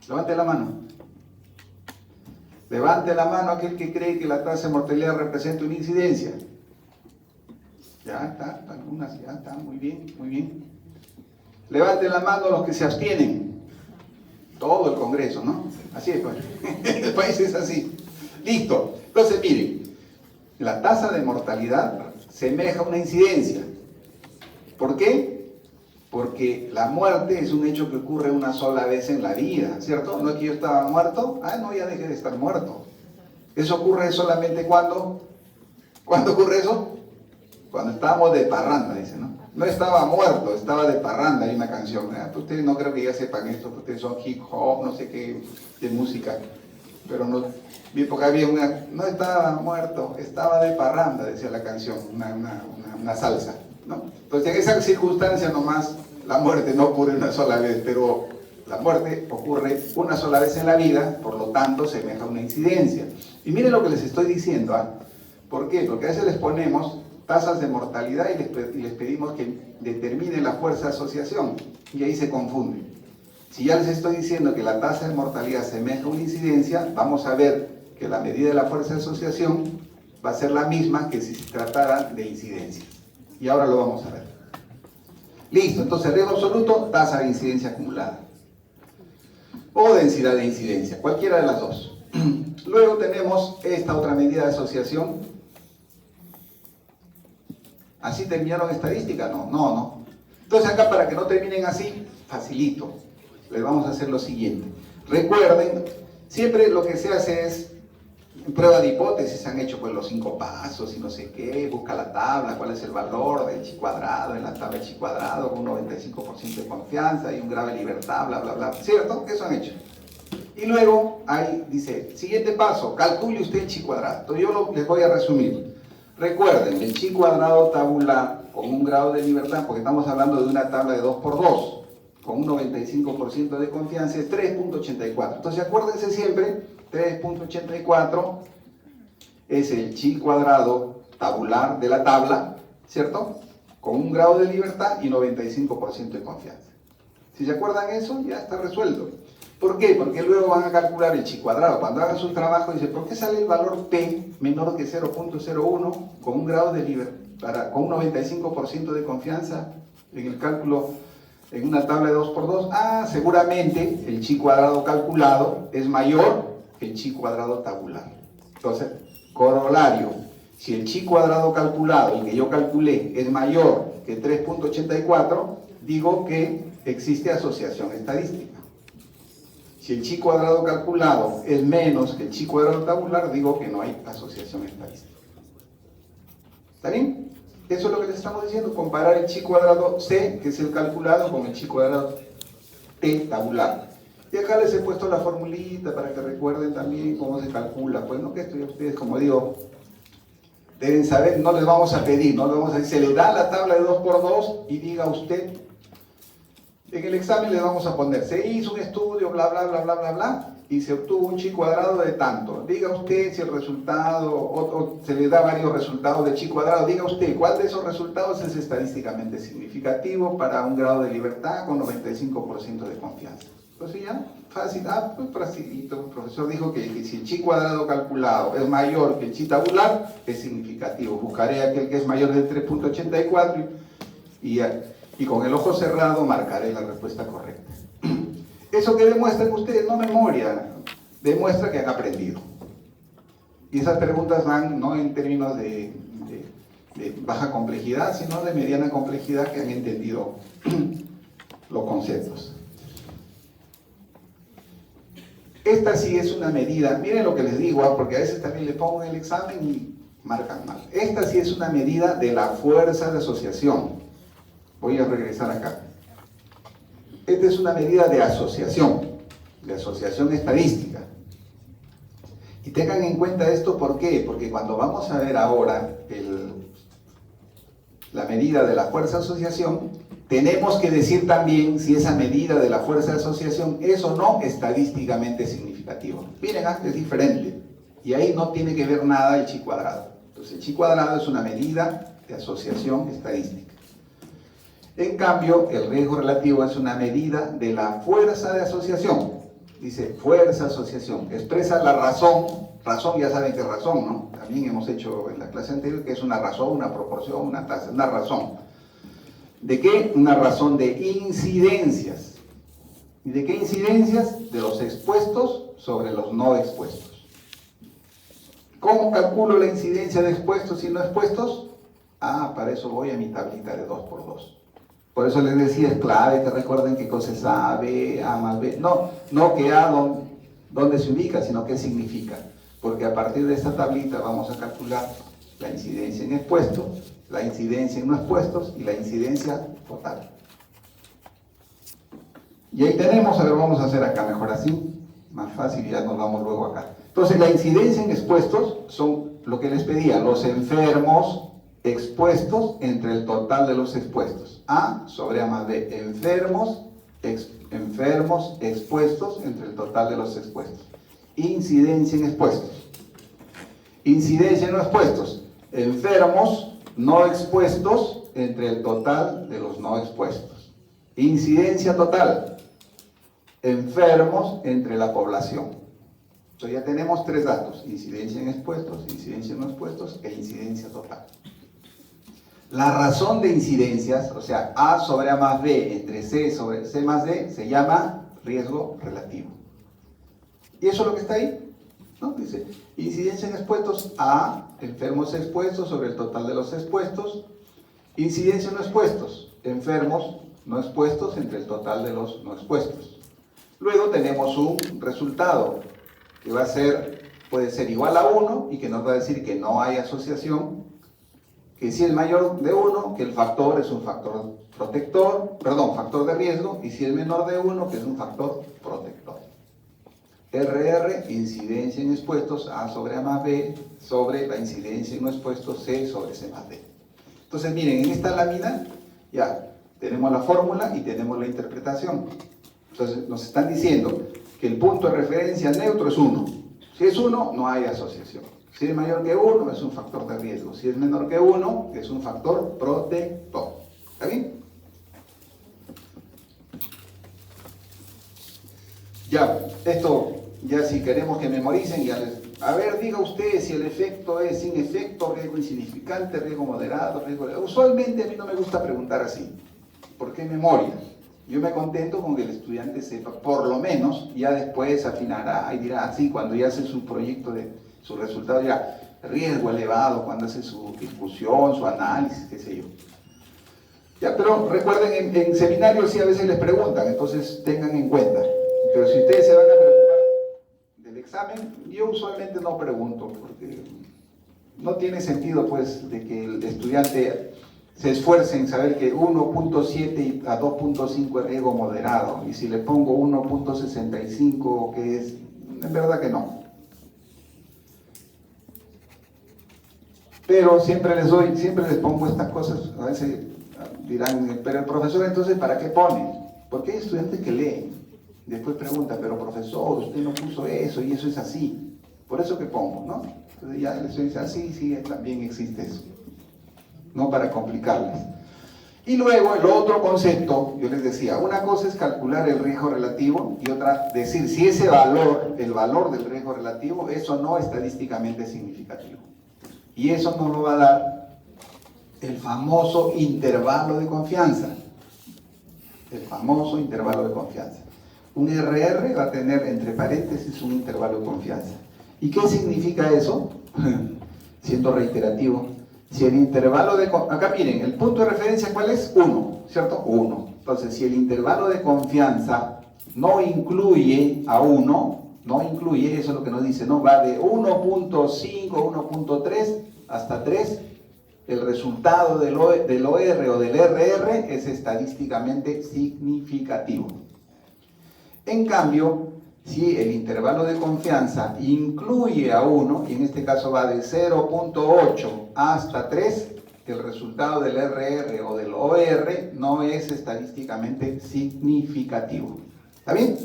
A: Levante la mano. Levante la mano aquel que cree que la tasa de mortalidad representa una incidencia. Ya está, algunas ya está, muy bien, muy bien. Levante la mano los que se abstienen. Todo el Congreso, ¿no? Así es, pues. El país es así. Listo. Entonces, miren, la tasa de mortalidad semeja a una incidencia. ¿Por qué? Porque la muerte es un hecho que ocurre una sola vez en la vida, ¿cierto? No es que yo estaba muerto, no, ya dejé de estar muerto. Eso ocurre solamente cuando. ¿Cuándo ocurre eso? Cuando estábamos de parranda, dice, ¿no? No estaba muerto, estaba de parranda, hay una canción. Ustedes no creo que ya sepan esto, ustedes son hip hop, no sé qué, de música. Pero no, porque había una, no estaba muerto, estaba de parranda, decía la canción, una salsa, ¿no? Entonces en esa circunstancia nomás la muerte no ocurre una sola vez, pero la muerte ocurre una sola vez en la vida, por lo tanto semeja una incidencia. Y miren lo que les estoy diciendo, ¿por qué? Porque a veces les ponemos tasas de mortalidad y les pedimos que determinen la fuerza de asociación, y ahí se confunden. Si ya les estoy diciendo que la tasa de mortalidad semeja a una incidencia, vamos a ver que la medida de la fuerza de asociación va a ser la misma que si se tratara de incidencias. Y ahora lo vamos a ver. Listo, entonces riesgo absoluto, tasa de incidencia acumulada. O densidad de incidencia, cualquiera de las dos. Luego tenemos esta otra medida de asociación. ¿Así terminaron estadística? No. Entonces acá, para que no terminen así, facilito. Les vamos a hacer lo siguiente. Recuerden, siempre lo que se hace es, prueba de hipótesis han hecho pues los 5 pasos y no sé qué, busca la tabla, cuál es el valor del chi cuadrado, en la tabla de chi cuadrado con un 95% de confianza y un grado de libertad, bla, bla, bla, ¿cierto? Eso han hecho. Y luego, ahí dice, siguiente paso, calcule usted el chi cuadrado. Entonces yo les voy a resumir. Recuerden, el chi cuadrado tabular con un grado de libertad, porque estamos hablando de una tabla de 2×2, con un 95% de confianza, es 3.84. Entonces acuérdense siempre, 3.84 es el chi cuadrado tabular de la tabla, ¿cierto? Con un grado de libertad y 95% de confianza. Si se acuerdan eso, ya está resuelto. ¿Por qué? Porque luego van a calcular el chi cuadrado. Cuando hagan su trabajo, dice, ¿por qué sale el valor P menor que 0.01 con un grado de libertad, con un 95% de confianza en el cálculo en una tabla de 2×2? Ah, seguramente el chi cuadrado calculado es mayor que el chi cuadrado tabular. Entonces, corolario, si el chi cuadrado calculado, el que yo calculé, es mayor que 3.84, digo que existe asociación estadística. Si el chi cuadrado calculado es menos que el chi cuadrado tabular, digo que no hay asociación estadística. ¿Está bien? Eso es lo que les estamos diciendo, comparar el chi cuadrado C, que es el calculado, con el chi cuadrado T tabular. Y acá les he puesto la formulita para que recuerden también cómo se calcula. Pues no, que esto ya ustedes, como digo, deben saber, no les vamos a pedir, no les vamos a decir, se le da la tabla de 2×2 y diga usted. En el examen le vamos a poner, se hizo un estudio, bla, bla, bla, bla, bla, bla, y se obtuvo un chi cuadrado de tanto. Diga usted si el resultado, o se le da varios resultados de chi cuadrado, diga usted cuál de esos resultados es estadísticamente significativo para un grado de libertad con 95% de confianza. Entonces ya, fácil, pues facilito. El profesor dijo que si el chi cuadrado calculado es mayor que el chi tabular, es significativo. Buscaré aquel que es mayor del 3.84 y con el ojo cerrado marcaré la respuesta correcta. Eso que demuestran ustedes, no memoria, demuestra que han aprendido. Y esas preguntas van no en términos de baja complejidad, sino de mediana complejidad, que han entendido los conceptos. Esta sí es una medida, miren lo que les digo, porque a veces también le pongo en el examen y marcan mal. Esta sí es una medida de la fuerza de asociación. Voy a regresar acá. Esta es una medida de asociación estadística. Y tengan en cuenta esto, ¿por qué? Porque cuando vamos a ver ahora la medida de la fuerza de asociación, tenemos que decir también si esa medida de la fuerza de asociación es o no estadísticamente significativa. Miren, es diferente. Y ahí no tiene que ver nada el chi cuadrado. Entonces, el chi cuadrado es una medida de asociación estadística. En cambio, el riesgo relativo es una medida de la fuerza de asociación. Dice fuerza de asociación. Expresa la razón. Razón, ya saben que es razón, ¿no? También hemos hecho en la clase anterior que es una razón, una proporción, una tasa, una razón. ¿De qué? Una razón de incidencias. ¿Y de qué incidencias? De los expuestos sobre los no expuestos. ¿Cómo calculo la incidencia de expuestos y no expuestos? Para eso voy a mi tablita de 2×2. Por eso les decía, es clave que recuerden qué cosa es A, B, A más B. No que A dónde se ubica, sino qué significa. Porque a partir de esta tablita vamos a calcular la incidencia en expuestos, la incidencia en no expuestos y la incidencia total. Y ahí tenemos, a ver, vamos a hacer acá mejor así, más fácil, y ya nos vamos luego acá. Entonces, la incidencia en expuestos son lo que les pedía, los enfermos expuestos entre el total de los expuestos. A sobre A más B. Enfermos expuestos entre el total de los expuestos. Incidencia en expuestos. Incidencia en no expuestos. Enfermos no expuestos entre el total de los no expuestos. Incidencia total. Enfermos entre la población. Entonces ya tenemos 3 datos: incidencia en expuestos, incidencia en no expuestos e incidencia total. La razón de incidencias, o sea, A sobre A más B entre C sobre C más D, se llama riesgo relativo. ¿Y eso es lo que está ahí? ¿No? Dice, incidencia en expuestos, A, enfermos expuestos sobre el total de los expuestos. Incidencia en no expuestos, enfermos no expuestos entre el total de los no expuestos. Luego tenemos un resultado, que va a ser puede ser igual a 1 y que nos va a decir que no hay asociación, que si es mayor de 1, que el factor es un factor factor de riesgo, y si es menor de 1, que es un factor protector. RR, incidencia en expuestos A sobre A más B, sobre la incidencia en no expuestos C sobre C más D. Entonces miren, en esta lámina ya tenemos la fórmula y tenemos la interpretación. Entonces nos están diciendo que el punto de referencia neutro es 1. Si es 1, no hay asociación. Si es mayor que 1, es un factor de riesgo. Si es menor que 1, es un factor protector. ¿Está bien? Ya, esto, ya si queremos que memoricen, ya les... A ver, diga usted si el efecto es sin efecto, riesgo insignificante, riesgo moderado, riesgo... Usualmente a mí no me gusta preguntar así. ¿Por qué memoria? Yo me contento con que el estudiante sepa, por lo menos, ya después afinará y dirá, sí, cuando ya hace su proyecto de su resultado, dirá, riesgo elevado, cuando hace su discusión, su análisis, qué sé yo. Ya, pero recuerden, en seminarios sí a veces les preguntan, entonces tengan en cuenta. Pero si ustedes se van a preocupar del examen, yo usualmente no pregunto, porque no tiene sentido, pues, de que el estudiante se esfuerce en saber que 1.7 a 2.5 es riesgo moderado, y si le pongo 1.65, que es, en verdad que no. Pero siempre les pongo estas cosas. A veces dirán, pero el profesor, entonces, ¿para qué pone? Porque hay estudiantes que leen, después preguntan, pero profesor, usted no puso eso y eso es así, por eso que pongo, ¿no? Entonces ya el estudiante dice, sí, también existe eso, no para complicarles. Y luego el otro concepto, yo les decía, una cosa es calcular el riesgo relativo y otra decir si ese valor, el valor del riesgo relativo, eso no estadísticamente es significativo. Y eso nos lo va a dar el famoso intervalo de confianza. El famoso intervalo de confianza. Un RR va a tener entre paréntesis un intervalo de confianza. ¿Y qué significa eso? Siendo reiterativo. Si el intervalo de... Acá miren, el punto de referencia, ¿cuál es? 1, ¿cierto? 1. Entonces, si el intervalo de confianza no incluye a 1, no incluye, eso es lo que nos dice, ¿no? Va de 1.5, 1.3 hasta 3, el resultado del OR o del RR es estadísticamente significativo. En cambio, si el intervalo de confianza incluye a 1, y en este caso va de 0.8 hasta 3, el resultado del RR o del OR no es estadísticamente significativo. ¿Está bien?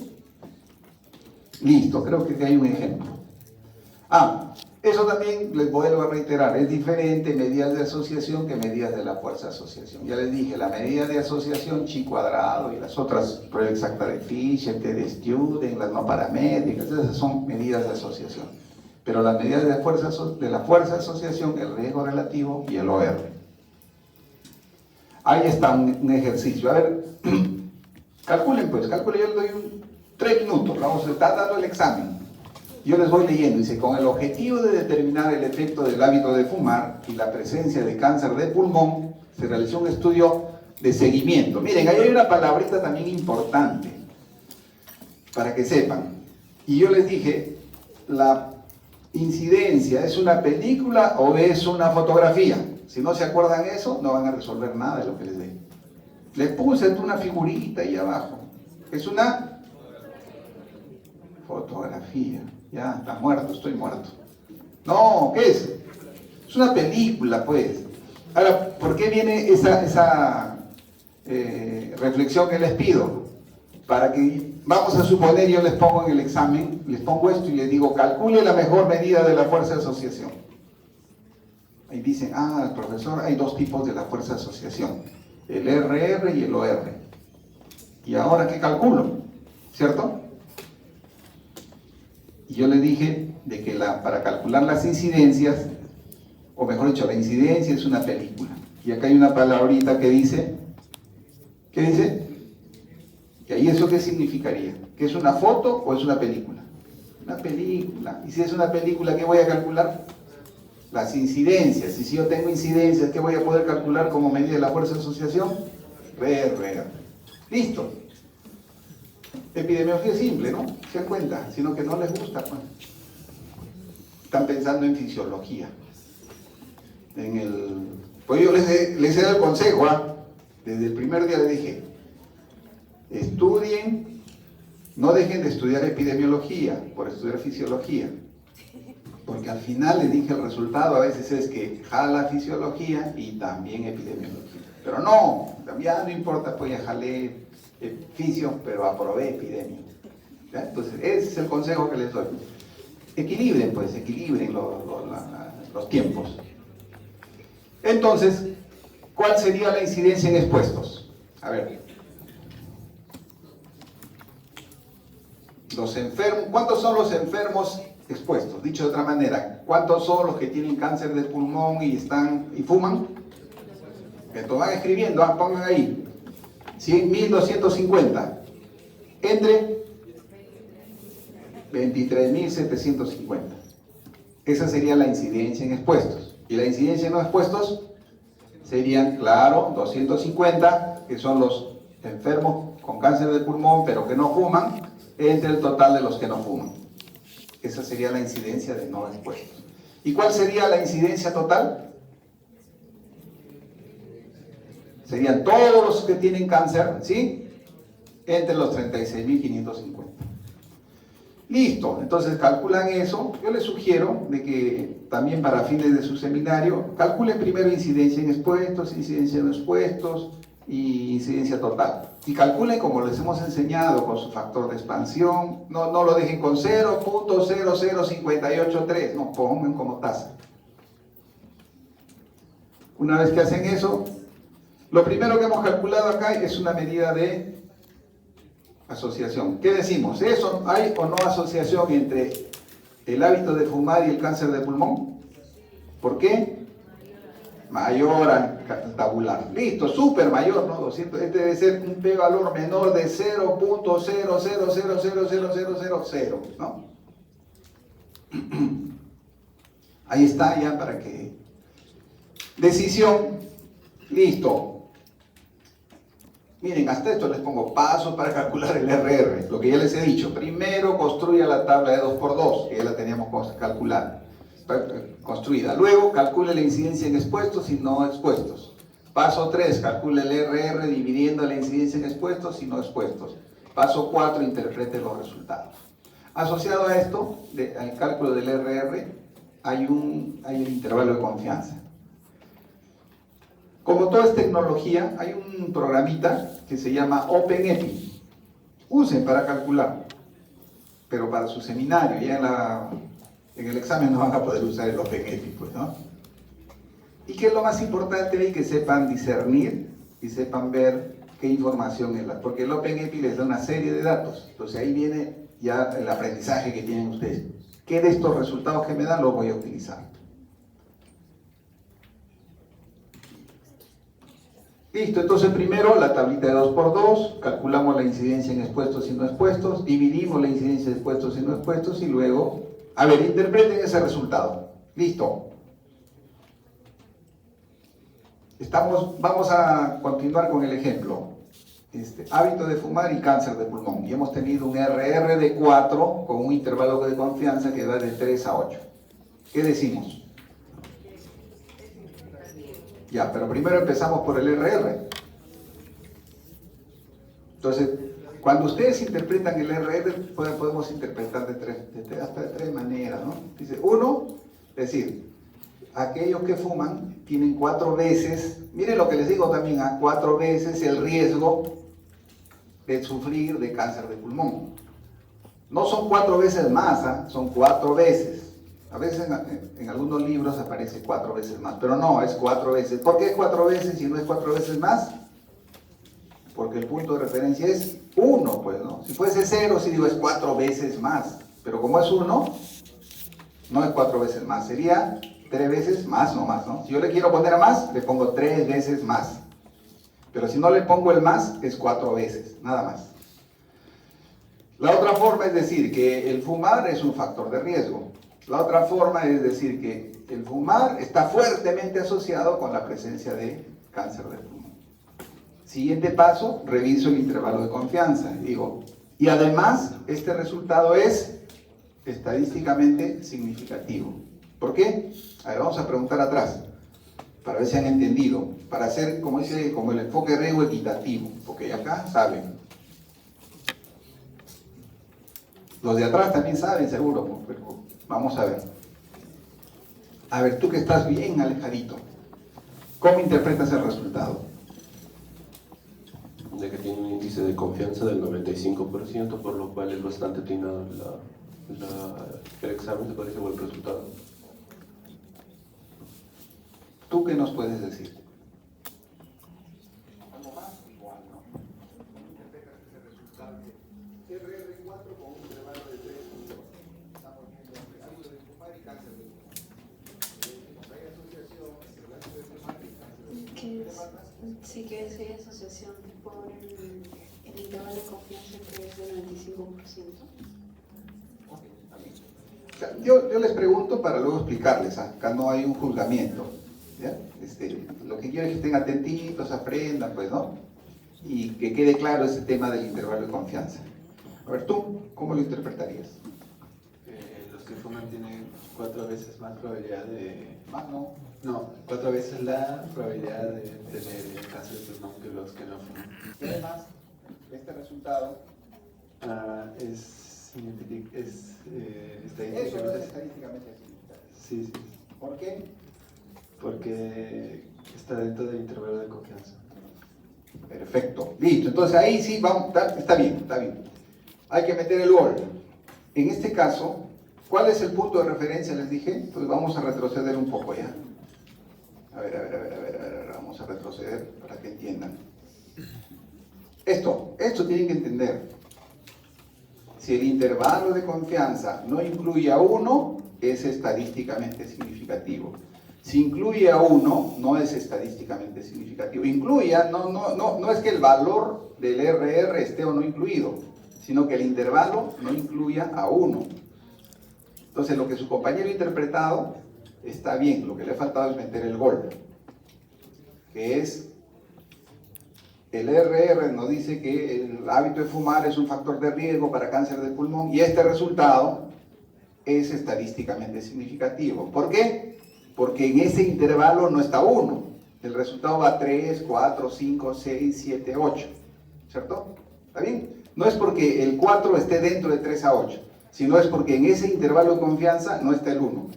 A: Listo, creo que hay un ejemplo. Eso también les vuelvo a reiterar, es diferente medidas de asociación que medidas de la fuerza de asociación. Ya les dije, la medida de asociación chi cuadrado y las otras pruebas exactas de Fisher, de Student, las no paramétricas, esas son medidas de asociación. Pero las medidas de la fuerza de asociación, el riesgo relativo y el OR. Ahí está un ejercicio. A ver, calculen, yo les doy 3 minutos, vamos a estar dando el examen. Yo les voy leyendo, dice, con el objetivo de determinar el efecto del hábito de fumar y la presencia de cáncer de pulmón, se realizó un estudio de seguimiento. Miren, ahí hay una palabrita también importante, para que sepan. Y yo les dije, ¿la incidencia es una película o es una fotografía? Si no se acuerdan eso, no van a resolver nada de lo que les dé. Les puse una figurita ahí abajo. Es una fotografía. Ya, está muerto, estoy muerto. No, ¿qué es? Es una película, pues. Ahora, ¿por qué viene esa reflexión que les pido? Para que, vamos a suponer, yo les pongo en el examen, les pongo esto y les digo, calcule la mejor medida de la fuerza de asociación. Ahí dicen, profesor, hay 2 tipos de la fuerza de asociación, el RR y el OR. ¿Y ahora qué calculo? ¿Cierto? Y yo le dije de que para calcular las incidencias, o mejor dicho, la incidencia es una película. Y acá hay una palabrita que dice, ¿qué dice? ¿Y ahí eso qué significaría? ¿Que es una foto o es una película? Una película. Y si es una película, ¿qué voy a calcular? Las incidencias. Y si yo tengo incidencias, ¿qué voy a poder calcular como medida de la fuerza de asociación? RR. Listo. Epidemiología simple, ¿no? Se dan cuenta, sino que no les gusta, pues. están pensando en fisiología. Pues yo les he dado el consejo, desde el primer día les dije, estudien, no dejen de estudiar epidemiología por estudiar fisiología, porque al final les dije el resultado a veces es que jala fisiología y también epidemiología, pero no, ya no importa, pues ya jalé fisio, pero aprobé epidemia. ¿Ya? Entonces ese es el consejo que les doy. Equilibren los tiempos. Entonces, ¿cuál sería la incidencia en expuestos? A ver. Los enfermos, ¿cuántos son los enfermos expuestos? Dicho de otra manera, ¿cuántos son los que tienen cáncer de pulmón y fuman? Entonces van escribiendo, pongan ahí. 100.250. Entre 23.750. Esa sería la incidencia en expuestos. Y la incidencia en no expuestos serían, claro, 250, que son los enfermos con cáncer de pulmón, pero que no fuman, entre el total de los que no fuman. Esa sería la incidencia de no expuestos. ¿Y cuál sería la incidencia total? Serían todos los que tienen cáncer, ¿sí? Entre los 36.550. Listo, entonces calculan eso. Yo les sugiero de que también para fines de su seminario, calculen primero incidencia en expuestos, incidencia en no expuestos y incidencia total. Y calculen como les hemos enseñado con su factor de expansión. No lo dejen con 0.00583, no, pongan como tasa. Una vez que hacen eso, lo primero que hemos calculado acá es una medida de asociación. ¿Qué decimos? ¿Eso hay o no asociación entre el hábito de fumar y el cáncer de pulmón? ¿Por qué? Mayor al tabular. Listo, súper mayor, ¿no? 200. Este debe ser un p-valor menor de 0.000000000, ¿no? Ahí está ya para que... Decisión. Listo. Miren, hasta esto les pongo pasos para calcular el RR, lo que ya les he dicho. Primero construya la tabla de 2×2, que ya la teníamos calculada, construida. Luego calcule la incidencia en expuestos y no expuestos. Paso 3, calcule el RR dividiendo la incidencia en expuestos y no expuestos. Paso 4, interprete los resultados. Asociado a esto, al cálculo del RR, hay el intervalo de confianza. Como todo es tecnología, hay un programita que se llama OpenEpi. Usen para calcular, pero para su seminario, ya en el examen no van a poder usar el OpenEpi, pues, ¿no? Y que es lo más importante ahí, que sepan discernir y sepan ver qué información es porque el OpenEpi les da una serie de datos. Entonces ahí viene ya el aprendizaje que tienen ustedes. ¿Qué de estos resultados que me dan los voy a utilizar? Listo, entonces primero la tablita de 2×2, calculamos la incidencia en expuestos y no expuestos, dividimos la incidencia de expuestos y no expuestos y luego, a ver, interpreten ese resultado. Listo. Vamos a continuar con el ejemplo. Hábito de fumar y cáncer de pulmón. Y hemos tenido un RR de 4 con un intervalo de confianza que va de 3 a 8. ¿Qué decimos? Ya, pero primero empezamos por el RR. Entonces, cuando ustedes interpretan el RR, podemos interpretar hasta de tres maneras, ¿no? Dice, uno, es decir, aquellos que fuman tienen 4 veces, miren lo que les digo también, 4 veces el riesgo de sufrir de cáncer de pulmón. No son 4 veces más, son 4 veces. A veces en algunos libros aparece 4 veces más, pero no, es 4 veces. ¿Por qué es 4 veces y no es 4 veces más? Porque el punto de referencia es 1, pues, ¿no? Si fuese 0, sí digo es 4 veces más, pero como es 1, no es 4 veces más, sería 3 veces más o más, ¿no? Si yo le quiero poner a más, le pongo 3 veces más. Pero si no le pongo el más, es 4 veces, nada más. La otra forma es decir que el fumar es un factor de riesgo. La otra forma es decir que el fumar está fuertemente asociado con la presencia de cáncer de pulmón. Siguiente paso, reviso el intervalo de confianza. Digo, y además, este resultado es estadísticamente significativo. ¿Por qué? A ver, vamos a preguntar atrás, para ver si han entendido, para hacer, como dice, como el enfoque riesgo equitativo, porque acá saben. Los de atrás también saben, seguro, pero vamos a ver. A ver, tú que estás bien alejadito, ¿cómo interpretas el resultado?
B: De que tiene un índice de confianza del 95%, por lo cual es bastante atinado el examen, ¿te parece? O el resultado.
A: ¿Tú qué nos puedes decir? Algo más igual, ¿no? ¿Cómo interpretas ese resultado de RR4 con un intervalo de 3 puntos? Estamos viendo el hábito de fumar y cáncer de pulmón. Hay asociación entre el hábito de fumar y cáncer de pulmón.
D: Sí, que es asociación por el intervalo de confianza que es del 95%.
A: O sea, yo les pregunto para luego explicarles, acá no hay un juzgamiento, ¿ya? Lo que quiero es que estén atentitos, aprendan, pues, ¿no? Y que quede claro ese tema del intervalo de confianza. A ver, ¿tú cómo lo interpretarías?
E: Los que fuman tienen 4 veces más probabilidad de...
A: Más no.
E: No, 4 veces la probabilidad de tener cáncer de pulmón que los que no fuman.
A: Y además, este resultado,
E: Es
A: eso no es
E: estadísticamente...
A: estadísticamente significativo.
E: Sí, sí,
A: ¿Por qué?
E: porque está dentro del intervalo de confianza.
A: Perfecto, listo. Entonces ahí sí, vamos, está bien, está bien. Hay que meter el gol. En este caso, ¿cuál es el punto de referencia? Les dije. Entonces vamos a retroceder un poco ya. A ver, vamos a retroceder para que entiendan. Esto tienen que entender. Si el intervalo de confianza no incluye a 1, es estadísticamente significativo. Si incluye a 1, no es estadísticamente significativo. Incluya, no es que el valor del RR esté o no incluido, sino que el intervalo no incluya a 1. Entonces, lo que su compañero ha interpretado está bien, lo que le ha faltado es meter el gol, que es el RR nos dice que el hábito de fumar es un factor de riesgo para cáncer de pulmón y este resultado es estadísticamente significativo. ¿Por qué? Porque en ese intervalo no está 1. El resultado va a 3, 4, 5, 6, 7, 8. ¿Cierto? ¿Está bien? No es porque el 4 esté dentro de 3 a 8, sino es porque en ese intervalo de confianza no está el 1.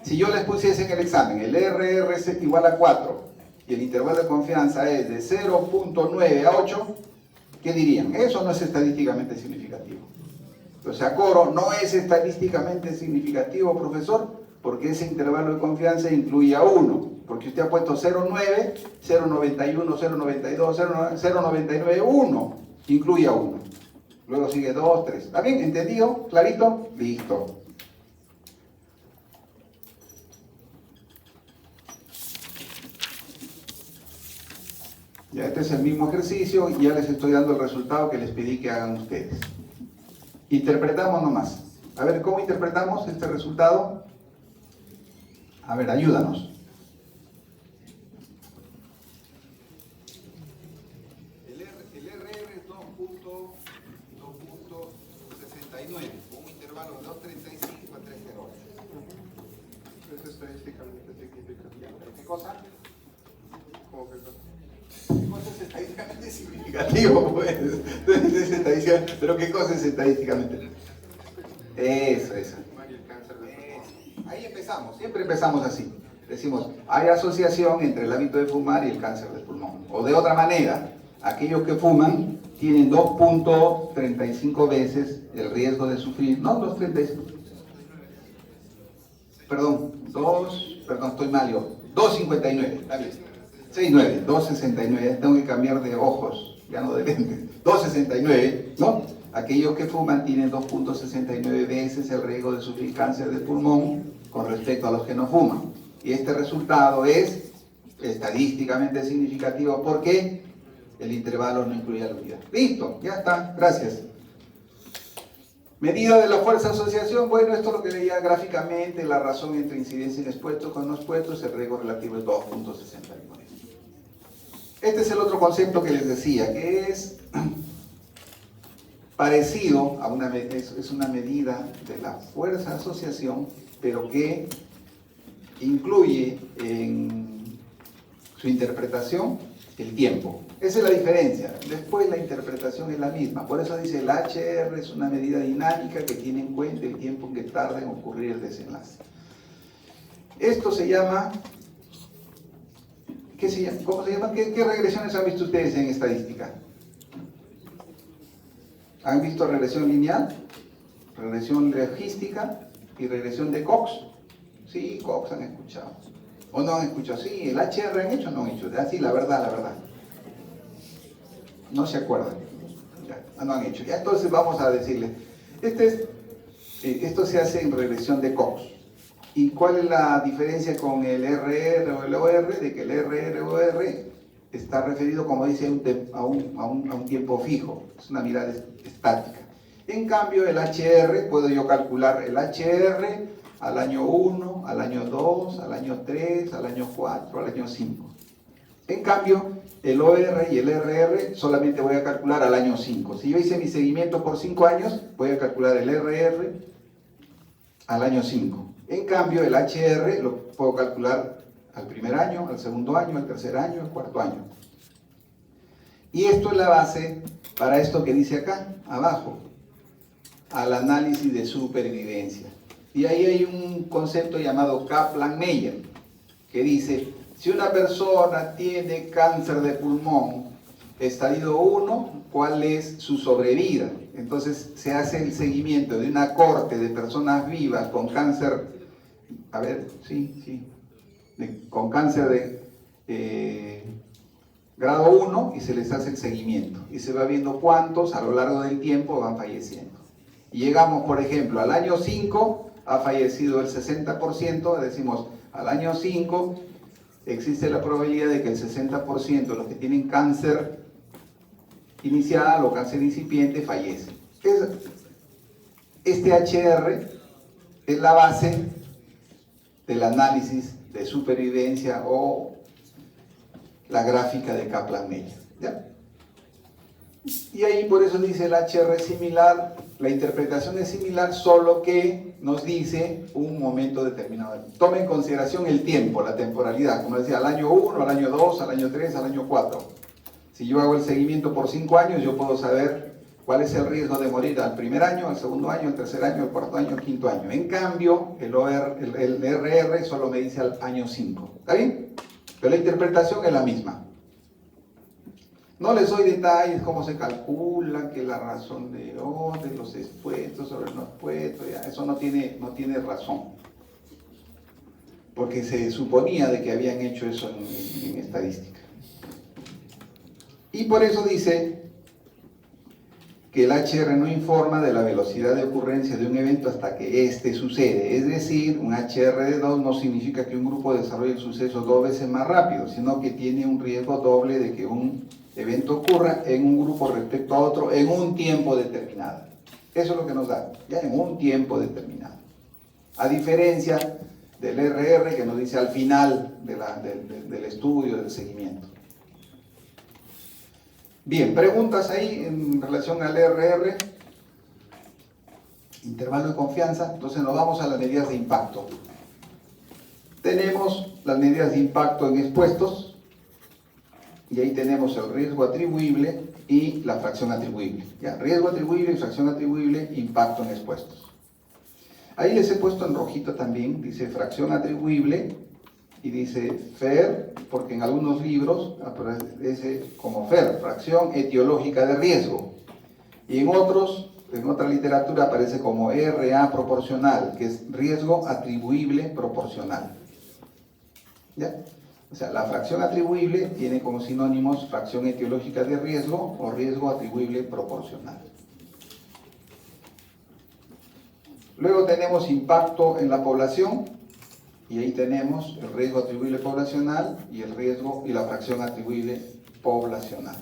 A: Si yo les pusiese en el examen, el RR es igual a 4 y el intervalo de confianza es de 0.9 a 8, ¿qué dirían? Eso no es estadísticamente significativo. O sea, coro no es estadísticamente significativo, profesor, porque ese intervalo de confianza incluye a 1, porque usted ha puesto 0.9, 0.91, 0.92, 0.99, 1, incluye a 1. Luego sigue 2, 3. ¿Está bien? ¿Entendido? ¿Clarito? Listo. Ya este es el mismo ejercicio y ya les estoy dando el resultado que les pedí que hagan ustedes. Interpretamos nomás. A ver, ¿cómo interpretamos este resultado? A ver, ayúdanos. El RR es 2.69, con un intervalo de 2.35 a 3.08.
E: Es estadísticamente significativo.
A: ¿Qué cosa?
E: ¿Cómo que no?
A: ¿Qué cosa es estadísticamente significativo? Pues? ¿Pero qué cosa es estadísticamente? Eso.
E: Y el cáncer de pulmón.
A: Ahí empezamos, siempre empezamos así. Decimos, hay asociación entre el hábito de fumar y el cáncer de pulmón. O de otra manera, aquellos que fuman tienen 2.35 veces el riesgo de sufrir, no 2.35, perdón, estoy mal yo, 2.59, está bien, 6.9, 2.69, tengo que cambiar de ojos, ya no de lentes, 2.69, ¿no? Aquellos que fuman tienen 2.69 veces el riesgo de sufrir cáncer de pulmón con respecto a los que no fuman. Y este resultado es estadísticamente significativo porque el intervalo no incluye a la unidad. Listo, ya está, gracias. Medida de la fuerza de asociación, bueno, esto es lo que leía gráficamente, la razón entre incidencia en expuestos con no expuestos, el riesgo relativo es 2.69. Este es el otro concepto que les decía, que es parecido a es una medida de la fuerza de asociación, pero que incluye en su interpretación el tiempo. Esa es la diferencia. Después la interpretación es la misma. Por eso dice el HR es una medida dinámica que tiene en cuenta el tiempo que tarda en ocurrir el desenlace. Esto se llama... ¿Qué se llama? ¿Cómo se llama? ¿Qué regresiones han visto ustedes en estadística? ¿Han visto regresión lineal, regresión logística y regresión de Cox? Sí, Cox han escuchado. ¿O no han escuchado? Sí, el HR han hecho o no han hecho. Así, la verdad. No se acuerdan. Ya, no han hecho. Ya, entonces vamos a decirles. Esto se hace en regresión de Cox. ¿Y cuál es la diferencia con el RR o el OR? De que el RR o OR está referido, como dice, a un tiempo fijo. Es una mirada estática. En cambio, el HR, puedo yo calcular el HR al año 1, al año 2, al año 3, al año 4, al año 5. En cambio, el OR y el RR solamente voy a calcular al año 5. Si yo hice mi seguimiento por 5 años, voy a calcular el RR al año 5. En cambio, el HR lo puedo calcular al primer año, al segundo año, al tercer año, al cuarto año. Y esto es la base para esto que dice acá, abajo, al análisis de supervivencia. Y ahí hay un concepto llamado Kaplan-Meier, que dice, si una persona tiene cáncer de pulmón, estadio 1, ¿cuál es su sobrevida? Entonces se hace el seguimiento de una corte de personas vivas con cáncer, con cáncer de grado 1 y se les hace el seguimiento. Y se va viendo cuántos a lo largo del tiempo van falleciendo. Y llegamos, por ejemplo, al año 5, ha fallecido el 60%, decimos, al año 5 existe la probabilidad de que el 60% de los que tienen cáncer inicial o cáncer incipiente fallecen. Este HR es la base del análisis de supervivencia o la gráfica de Kaplan-Meier. ¿Ya? Y ahí por eso dice el HR es similar, la interpretación es similar, solo que nos dice un momento determinado. Toma en consideración el tiempo, la temporalidad, como decía, al año 1, al año 2, al año 3, al año 4. Si yo hago el seguimiento por 5 años, yo puedo saber cuál es el riesgo de morir al primer año, al segundo año, al tercer año, al cuarto año, al quinto año. En cambio, el RR solo me dice al año 5. ¿Está bien? Pero la interpretación es la misma. No les doy detalles, cómo se calcula, que la razón de los expuestos sobre los expuestos, ya, eso no tiene razón. Porque se suponía de que habían hecho eso en estadística. Y por eso dice que el HR no informa de la velocidad de ocurrencia de un evento hasta que éste sucede. Es decir, un HR de 2 no significa que un grupo desarrolle el suceso 2 veces más rápido, sino que tiene un riesgo doble de que un evento ocurra en un grupo respecto a otro en un tiempo determinado. Eso es lo que nos da, ya en un tiempo determinado. A diferencia del RR que nos dice al final del estudio, del seguimiento. Bien, preguntas ahí en relación al RR, intervalo de confianza. Entonces nos vamos a las medidas de impacto. Tenemos las medidas de impacto en expuestos, y ahí tenemos el riesgo atribuible y la fracción atribuible. Ya, riesgo atribuible, fracción atribuible, impacto en expuestos. Ahí les he puesto en rojito también, dice fracción atribuible, y dice FER, porque en algunos libros aparece como FER, fracción etiológica de riesgo. Y en otra literatura aparece como RA proporcional, que es riesgo atribuible proporcional. ¿Ya? O sea, la fracción atribuible tiene como sinónimos fracción etiológica de riesgo o riesgo atribuible proporcional. Luego tenemos impacto en la población. Y ahí tenemos el riesgo atribuible poblacional y el riesgo y la fracción atribuible poblacional.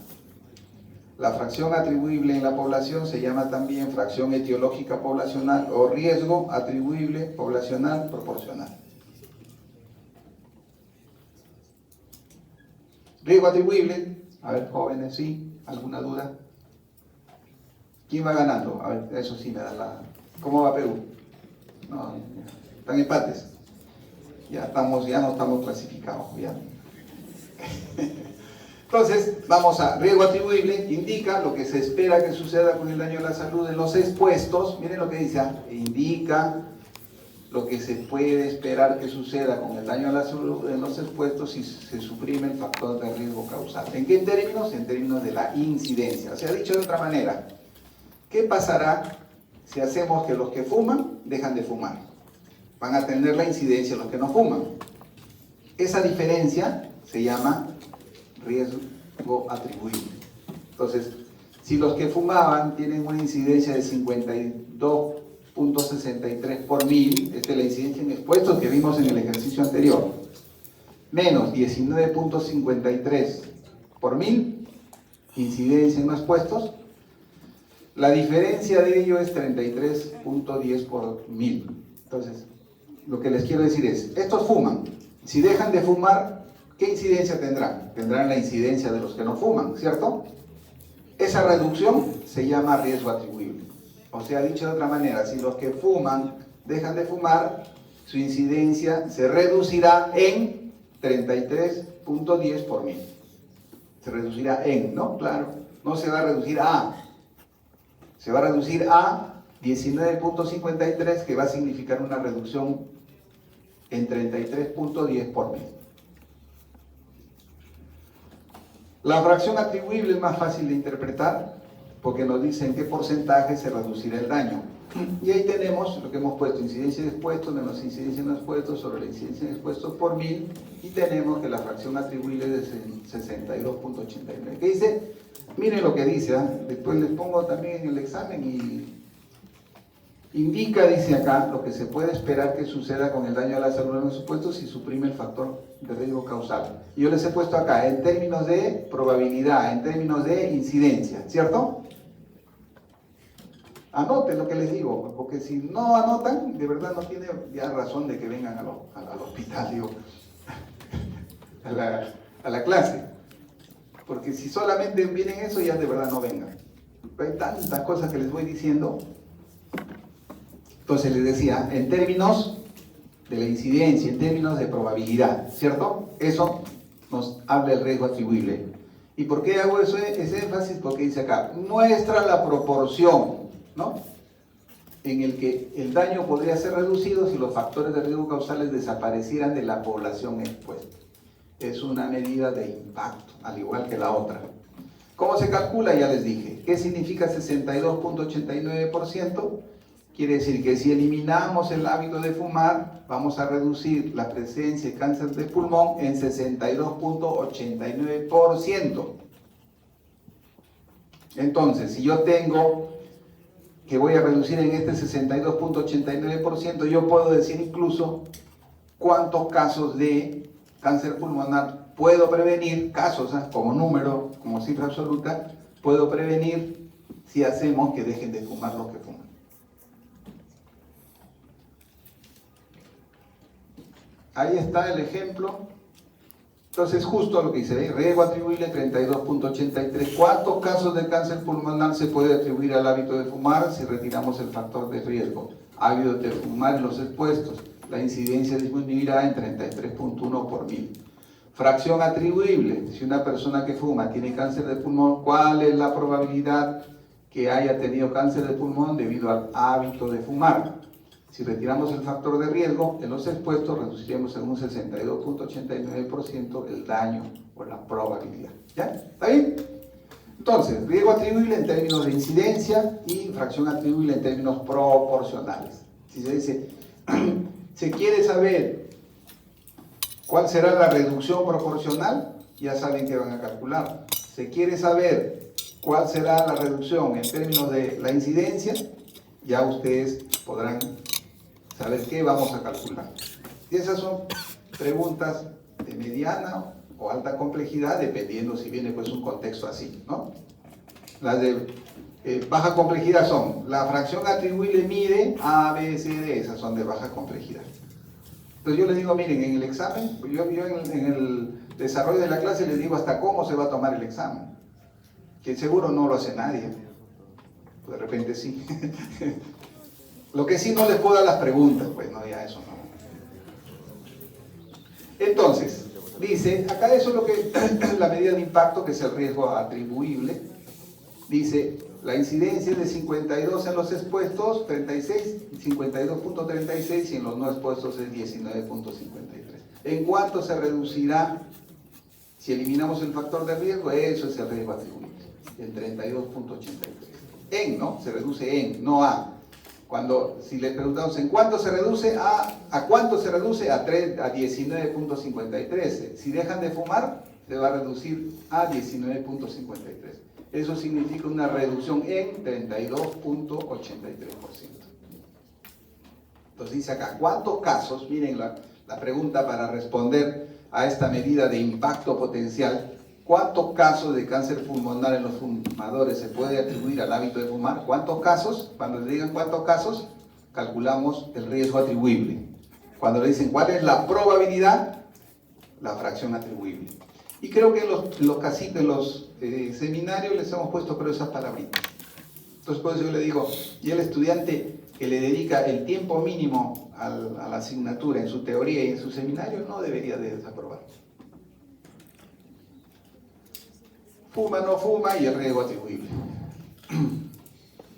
A: La fracción atribuible en la población se llama también fracción etiológica poblacional o riesgo atribuible poblacional proporcional. Riesgo atribuible, a ver jóvenes, ¿sí? ¿Alguna duda? ¿Quién va ganando? A ver, eso sí me da la... ¿Cómo va Perú? No, están empates. Ya no estamos clasificados. Ya. Entonces, vamos a riesgo atribuible, indica lo que se espera que suceda con el daño a la salud de los expuestos. Miren lo que dice, indica lo que se puede esperar que suceda con el daño a la salud de los expuestos si se suprime el factor de riesgo causal. ¿En qué términos? En términos de la incidencia. O sea, dicho de otra manera, ¿qué pasará si hacemos que los que fuman dejan de fumar? Van a tener la incidencia los que no fuman. Esa diferencia se llama riesgo atribuible. Entonces, si los que fumaban tienen una incidencia de 52.63 por mil, esta es la incidencia en expuestos que vimos en el ejercicio anterior, menos 19.53 por mil, incidencia en no expuestos, la diferencia de ello es 33.10 por mil. Entonces, lo que les quiero decir es, estos fuman, si dejan de fumar, ¿qué incidencia tendrán? Tendrán la incidencia de los que no fuman, ¿cierto? Esa reducción se llama riesgo atribuible. O sea, dicho de otra manera, si los que fuman dejan de fumar, su incidencia se reducirá en 33.10 por mil. Se reducirá en, ¿no? Claro, no se va a reducir a. Se va a reducir a 19.53, que va a significar una reducción en 33.10 por mil. La fracción atribuible es más fácil de interpretar porque nos dice en qué porcentaje se reducirá el daño. Y ahí tenemos lo que hemos puesto, incidencia de expuestos menos incidencia en expuestos sobre la incidencia en expuestos por mil, y tenemos que la fracción atribuible es 62.89. ¿Qué dice? Miren lo que dice, después les pongo también en el examen y indica, dice acá, lo que se puede esperar que suceda con el daño a la salud en los expuestos si suprime el factor de riesgo causal. Y yo les he puesto acá, en términos de probabilidad, en términos de incidencia, ¿cierto? Anoten lo que les digo, porque si no anotan, de verdad no tiene ya razón de que vengan al hospital, digo, a la clase. Porque si solamente vienen eso, ya de verdad no vengan. Hay tantas cosas que les voy diciendo. Entonces les decía, en términos de la incidencia, en términos de probabilidad, ¿cierto? Eso nos habla el riesgo atribuible. ¿Y por qué hago ese énfasis? Porque dice acá, muestra la proporción, ¿no?, en el que el daño podría ser reducido si los factores de riesgo causales desaparecieran de la población expuesta. Es una medida de impacto, al igual que la otra. ¿Cómo se calcula? Ya les dije. ¿Qué significa 62.89%? Quiere decir que si eliminamos el hábito de fumar, vamos a reducir la presencia de cáncer de pulmón en 62.89%. Entonces, si yo tengo que voy a reducir en este 62.89%, yo puedo decir incluso cuántos casos de cáncer pulmonar puedo prevenir, casos como número, como cifra absoluta, puedo prevenir si hacemos que dejen de fumar los que fuman. Ahí está el ejemplo. Entonces, justo lo que dice, riesgo atribuible 32.83. ¿Cuántos casos de cáncer pulmonar se puede atribuir al hábito de fumar si retiramos el factor de riesgo? Hábito de fumar en los expuestos. La incidencia disminuirá en 33.1 por mil. Fracción atribuible. Si una persona que fuma tiene cáncer de pulmón, ¿cuál es la probabilidad que haya tenido cáncer de pulmón debido al hábito de fumar? Si retiramos el factor de riesgo en los expuestos, reduciríamos en un 62.89% el daño o la probabilidad. ¿Ya? ¿Está bien? Entonces, riesgo atribuible en términos de incidencia y fracción atribuible en términos proporcionales. Si se dice, se quiere saber cuál será la reducción proporcional, ya saben que van a calcular. Se quiere saber cuál será la reducción en términos de la incidencia, ya ustedes podrán saber qué vamos a calcular. Y esas son preguntas de mediana o alta complejidad, dependiendo si viene pues un contexto así, ¿no? Las de baja complejidad son, la fracción atribuible mide A, B, C, D, esas son de baja complejidad. Entonces yo les digo, miren, en el examen, yo en el desarrollo de la clase les digo hasta cómo se va a tomar el examen, que seguro no lo hace nadie. De repente sí. Lo que sí no les puedo dar las preguntas, pues no, ya eso no. Entonces, dice, acá eso es lo que la medida de impacto, que es el riesgo atribuible. Dice, la incidencia es de 52 en los expuestos, 36, 52.36, y en los no expuestos es 19.53. ¿En cuánto se reducirá si eliminamos el factor de riesgo? Eso es el riesgo atribuible, en 32.83. En, ¿no? Se reduce en, no a. Cuando, si le preguntamos en cuánto se reduce, ¿a cuánto se reduce? A 19.53. Si dejan de fumar, se va a reducir a 19.53. Eso significa una reducción en 32.83%. Entonces dice acá, ¿cuántos casos? Miren la pregunta para responder a esta medida de impacto potencial. ¿Cuántos casos de cáncer pulmonar en los fumadores se puede atribuir al hábito de fumar? ¿Cuántos casos? Cuando le digan cuántos casos, calculamos el riesgo atribuible. Cuando le dicen cuál es la probabilidad, la fracción atribuible. Y creo que en los seminarios les hemos puesto pero esas palabritas. Entonces por eso yo le digo, y el estudiante que le dedica el tiempo mínimo a la asignatura en su teoría y en su seminario no debería de desaprobar. Fuma, no fuma y el riesgo atribuible.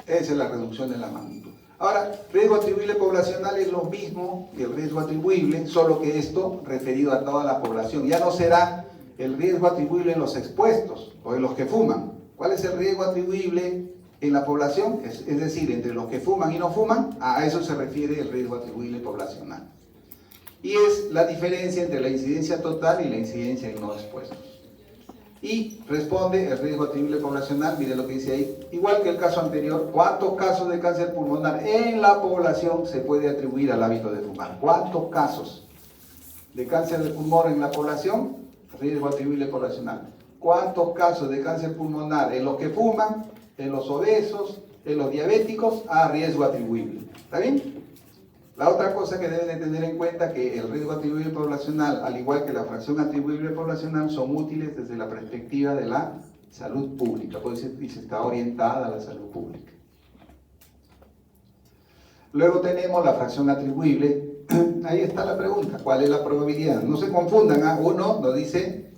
A: Esa es la reducción de la magnitud. Ahora, riesgo atribuible poblacional es lo mismo que el riesgo atribuible, solo que esto referido a toda la población. Ya no será el riesgo atribuible en los expuestos o en los que fuman. ¿Cuál es el riesgo atribuible en la población? Es decir, entre los que fuman y no fuman, a eso se refiere el riesgo atribuible poblacional. Y es la diferencia entre la incidencia total y la incidencia en no expuestos. Y responde el riesgo atribuible poblacional, mire lo que dice ahí, igual que el caso anterior, ¿cuántos casos de cáncer pulmonar en la población se puede atribuir al hábito de fumar? ¿Cuántos casos de cáncer de pulmón en la población? Riesgo atribuible poblacional. ¿Cuántos casos de cáncer pulmonar en los que fuman, en los obesos, en los diabéticos? A riesgo atribuible. ¿Está bien? La otra cosa que deben de tener en cuenta es que el riesgo atribuible poblacional, al igual que la fracción atribuible poblacional, son útiles desde la perspectiva de la salud pública, pues dice, está orientada a la salud pública. Luego tenemos la fracción atribuible. Ahí está la pregunta, ¿cuál es la probabilidad? No se confundan, uno nos dice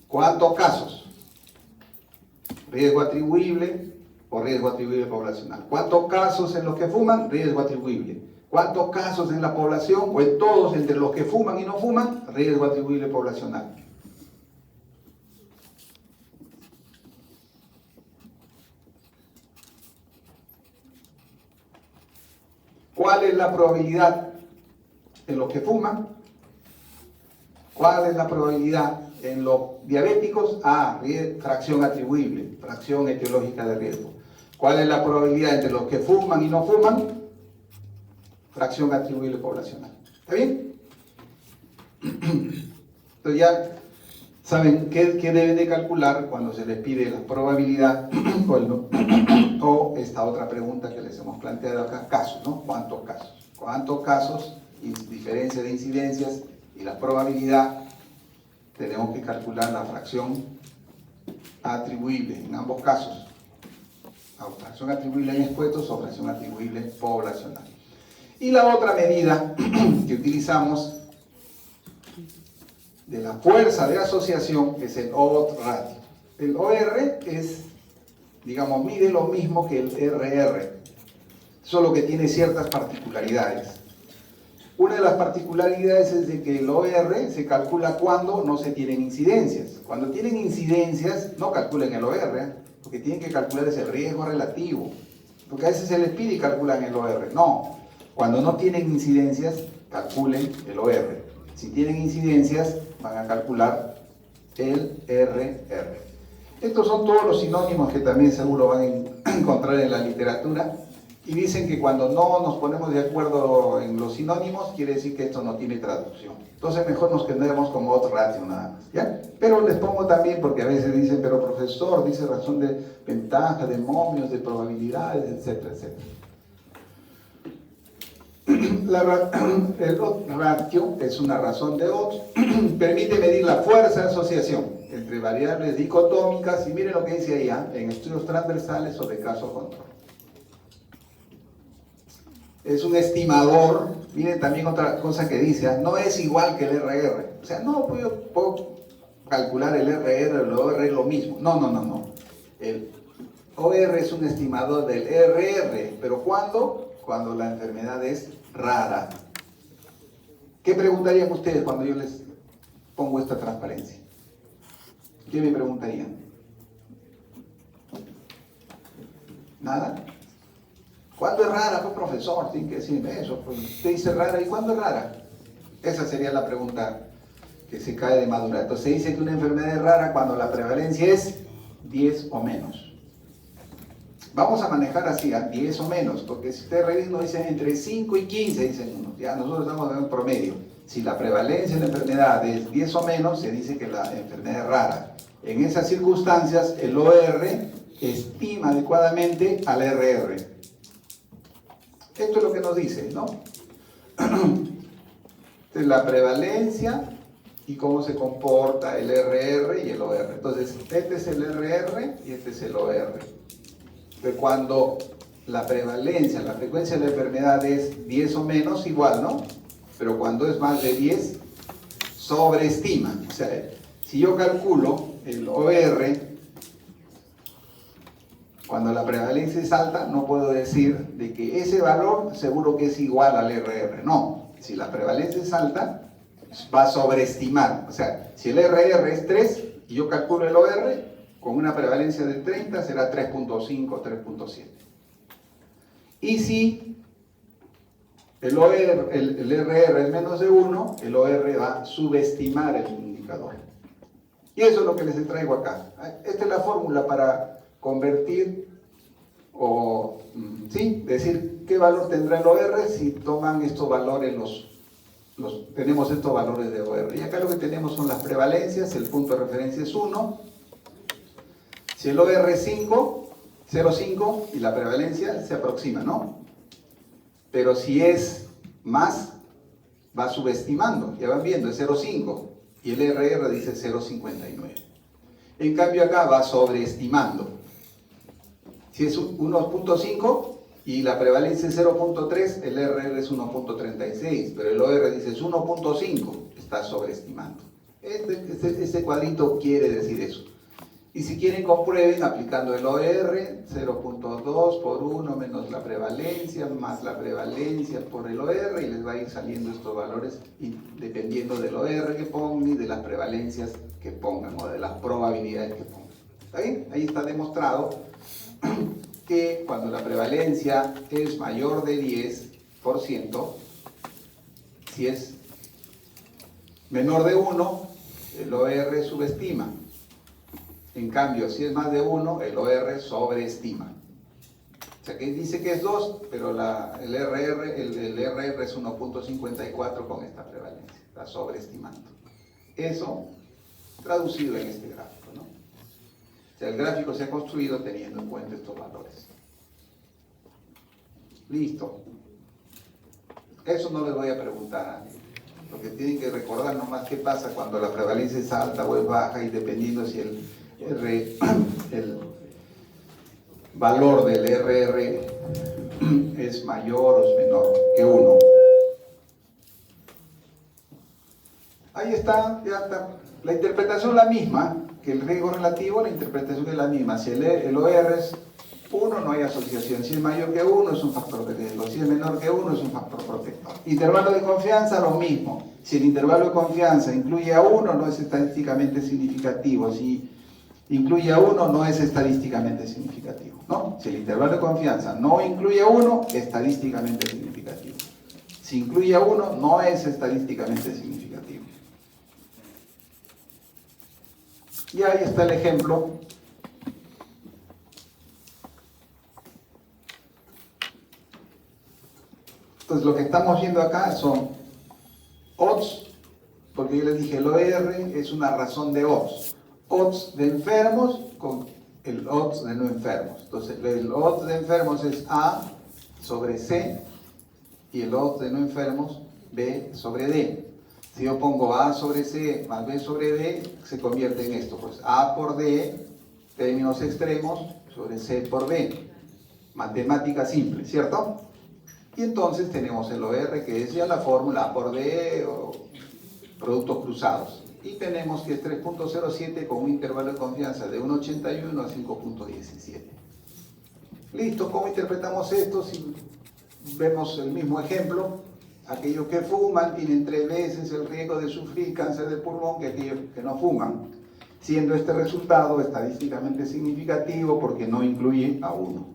A: cuántos casos, riesgo atribuible o riesgo atribuible poblacional. ¿Cuántos casos en los que fuman? Riesgo atribuible. ¿Cuántos casos en la población o en todos entre los que fuman y no fuman? Riesgo atribuible poblacional. ¿Cuál es la probabilidad en los que fuman? ¿Cuál es la probabilidad en los diabéticos? Fracción atribuible, fracción etiológica de riesgo. ¿Cuál es la probabilidad entre los que fuman y no fuman? Fracción atribuible poblacional. ¿Está bien? Entonces ya saben qué deben de calcular cuando se les pide la probabilidad o esta otra pregunta que les hemos planteado acá, casos, ¿no? ¿Cuántos casos? ¿Cuántos casos? Diferencia de incidencias y la probabilidad. Tenemos que calcular la fracción atribuible en ambos casos. Fracción atribuible en expuestos o fracción atribuible poblacional. Y la otra medida que utilizamos de la fuerza de asociación es el odds ratio. El OR es, digamos, mide lo mismo que el RR, solo que tiene ciertas particularidades. Una de las particularidades es de que el OR se calcula cuando no se tienen incidencias. Cuando tienen incidencias, no calculen el OR, lo que tienen que calcular es el riesgo relativo. Porque a veces se les pide y calculan el OR. No. Cuando no tienen incidencias, calculen el OR. Si tienen incidencias, van a calcular el RR. Estos son todos los sinónimos que también seguro van a encontrar en la literatura. Y dicen que cuando no nos ponemos de acuerdo en los sinónimos, quiere decir que esto no tiene traducción. Entonces mejor nos quedemos como odds ratio nada más, ¿ya? Pero les pongo también, porque a veces dicen, pero profesor, dice razón de ventaja, de momios, de probabilidades, etcétera, etcétera. El odds ratio es una razón de odds, permite medir la fuerza de asociación entre variables dicotómicas, y miren lo que dice ahí, en estudios transversales o de caso control. es un estimador. Miren también otra cosa que dice, no es igual que el RR. O sea, no puedo calcular el RR o el OR es lo mismo. No. El OR es un estimador del RR, pero ¿cuándo? Cuando la enfermedad es rara. ¿Qué preguntarían ustedes cuando yo les pongo esta transparencia? ¿Qué me preguntarían? ¿Nada? ¿Cuándo es rara? Pues profesor, tiene que decirme eso. Pues usted dice rara, ¿y cuándo es rara? Esa sería la pregunta que se cae de madura. Entonces se dice que una enfermedad es rara cuando la prevalencia es 10 o menos. Vamos a manejar así, a 10 o menos, porque si ustedes revisan, nos dicen entre 5 y 15, dicen unos. Ya nosotros estamos en un promedio. Si la prevalencia de la enfermedad es 10 o menos, se dice que la enfermedad es rara. En esas circunstancias, el OR estima adecuadamente al RR. Esto es lo que nos dice, ¿no? Entonces, la prevalencia y cómo se comporta el RR y el OR. Entonces, este es el RR y este es el OR. Entonces, cuando la prevalencia, la frecuencia de la enfermedad es 10 o menos, igual, ¿no? Pero cuando es más de 10, sobreestima. O sea, si yo calculo el OR, cuando la prevalencia es alta, no puedo decir de que ese valor seguro que es igual al RR. No, si la prevalencia es alta, va a sobreestimar. O sea, si el RR es 3 y yo calculo el OR, con una prevalencia de 30 será 3.5, 3.7. Y si el RR es menos de 1, el OR va a subestimar el indicador. Y eso es lo que les traigo acá. Esta es la fórmula para convertir o decir qué valor tendrá el OR si toman estos valores, tenemos estos valores de OR. Y acá lo que tenemos son las prevalencias, el punto de referencia es 1. Si el OR es 5, 0,5 y la prevalencia se aproxima, ¿no? Pero si es más, va subestimando, ya van viendo, es 0,5 y el RR dice 0,59. En cambio acá va sobreestimando. Si es 1.5 y la prevalencia es 0.3, el RR es 1.36, pero el OR dice es 1.5, está sobreestimando. Este cuadrito quiere decir eso. Y si quieren, comprueben aplicando el OR, 0.2 por 1 menos la prevalencia, más la prevalencia por el OR, y les va a ir saliendo estos valores dependiendo del OR que pongan y de las prevalencias que pongan o de las probabilidades que pongan. ¿Está bien? Ahí está demostrado que cuando la prevalencia es mayor de 10%, si es menor de 1, el OR subestima. En cambio, si es más de 1, el OR sobreestima. O sea, que dice que es 2, pero el RR es 1.54 con esta prevalencia. Está sobreestimando. Eso traducido en este gráfico, ¿no? O sea, el gráfico se ha construido teniendo en cuenta estos valores. Listo. Eso no les voy a preguntar. Lo que tienen que recordar nomás qué pasa cuando la prevalencia es alta o es baja y dependiendo si el valor del RR es mayor o es menor que 1. Ahí está, ya está. La interpretación es la misma, que el riesgo relativo, la interpretación es la misma. Si el OR es 1, no hay asociación. Si es mayor que 1, es un factor de riesgo. Si es menor que 1, es un factor protector. Intervalo de confianza, lo mismo. Si el intervalo de confianza incluye a 1, no es estadísticamente significativo. Si incluye a 1, no es estadísticamente significativo, ¿no? Si el intervalo de confianza no incluye a 1, estadísticamente significativo. Si incluye a 1, no es estadísticamente significativo. Y ahí está el ejemplo. Entonces lo que estamos viendo acá son odds, porque yo les dije el OR es una razón de odds. Odds de enfermos con el odds de no enfermos. Entonces el odds de enfermos es A sobre C y el odds de no enfermos B sobre D. Si yo pongo A sobre C más B sobre D, se convierte en esto, pues A por D, términos extremos, sobre C por B. Matemática simple, ¿cierto? Y entonces tenemos el OR, que es ya la fórmula A por D o productos cruzados. Y tenemos que es 3.07 con un intervalo de confianza de 1.81 a 5.17. Listo, ¿cómo interpretamos esto? Si vemos el mismo ejemplo, aquellos que fuman tienen 3 veces el riesgo de sufrir cáncer de pulmón que aquellos que no fuman, siendo este resultado estadísticamente significativo porque no incluye a uno.